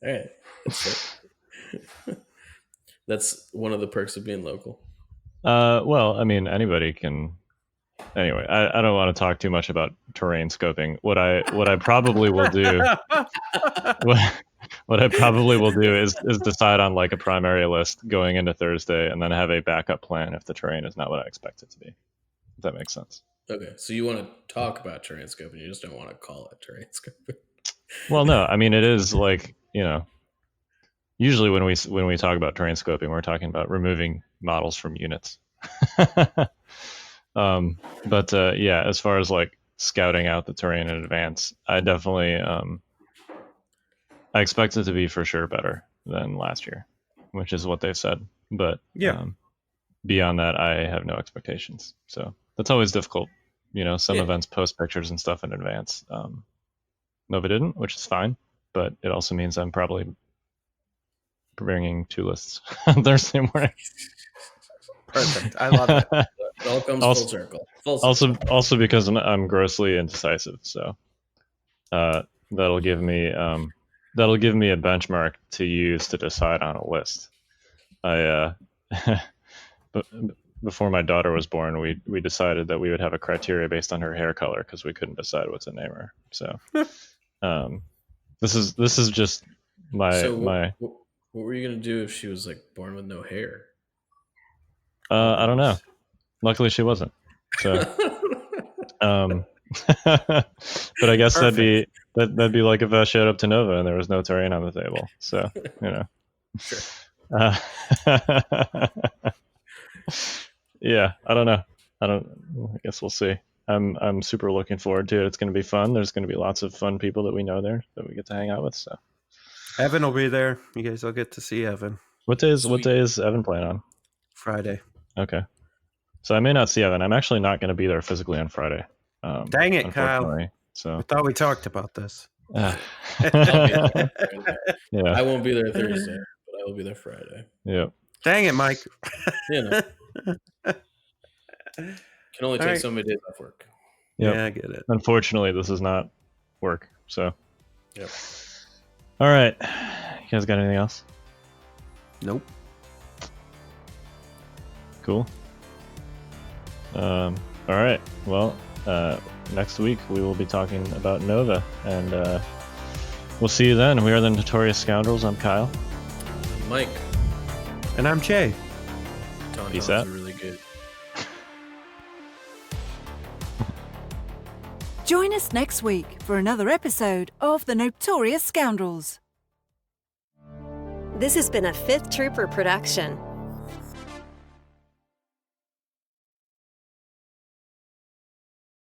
right. That's one of the perks of being local. Well, I mean, anybody can. Anyway, I don't want to talk too much about terrain scoping. What I probably will do, what I probably will do is decide on like a primary list going into Thursday, and then have a backup plan if the terrain is not what I expect it to be. If that makes sense. Okay, so you want to talk about terrain scoping, you just don't want to call it terrain scoping. Well, no, I mean it is like, usually when we talk about terrain scoping, we're talking about removing models from units. But yeah, as far as like scouting out the terrain in advance, I definitely I expect it to be for sure better than last year, which is what they've said. But yeah, beyond that, I have no expectations. So that's always difficult. Some events post pictures and stuff in advance. Nova didn't, which is fine, but it also means I'm probably bringing 2 lists on Thursday morning. Perfect. I love it. It all comes full circle. Also because I'm grossly indecisive, so that'll give me a benchmark to use to decide on a list. But before my daughter was born, we decided that we would have a criteria based on her hair color because we couldn't decide what to name her. So this is just my. What were you gonna do if she was like born with no hair? I don't know. Luckily, she wasn't. So, but I guess that'd be like if I showed up to Nova and there was no terrain on the table. So, Sure. Yeah, I don't know. I guess we'll see. I'm super looking forward to it. It's going to be fun. There's going to be lots of fun people that we know there that we get to hang out with. So, Evan will be there. You guys will get to see Evan. What day is Evan playing on? Friday. Okay. So I may not see Evan. I'm actually not going to be there physically on Friday. Dang it, Kyle. So I thought we talked about this. Yeah. I won't be there Thursday, but I will be there Friday. Yeah. Dang it, Mike. You know, can only take right. so many days off work. Yep. Yeah, I get it. Unfortunately, this is not work. So. Yep. All right. You guys got anything else? Nope. Cool. All right. Well, next week we will be talking about Nova, and we'll see you then. We are the Notorious Scoundrels. I'm Kyle. Mike. And I'm Jay. Peace Tauntauns out. are really good. Join us next week for another episode of the Notorious Scoundrels. This has been a Fifth Trooper production.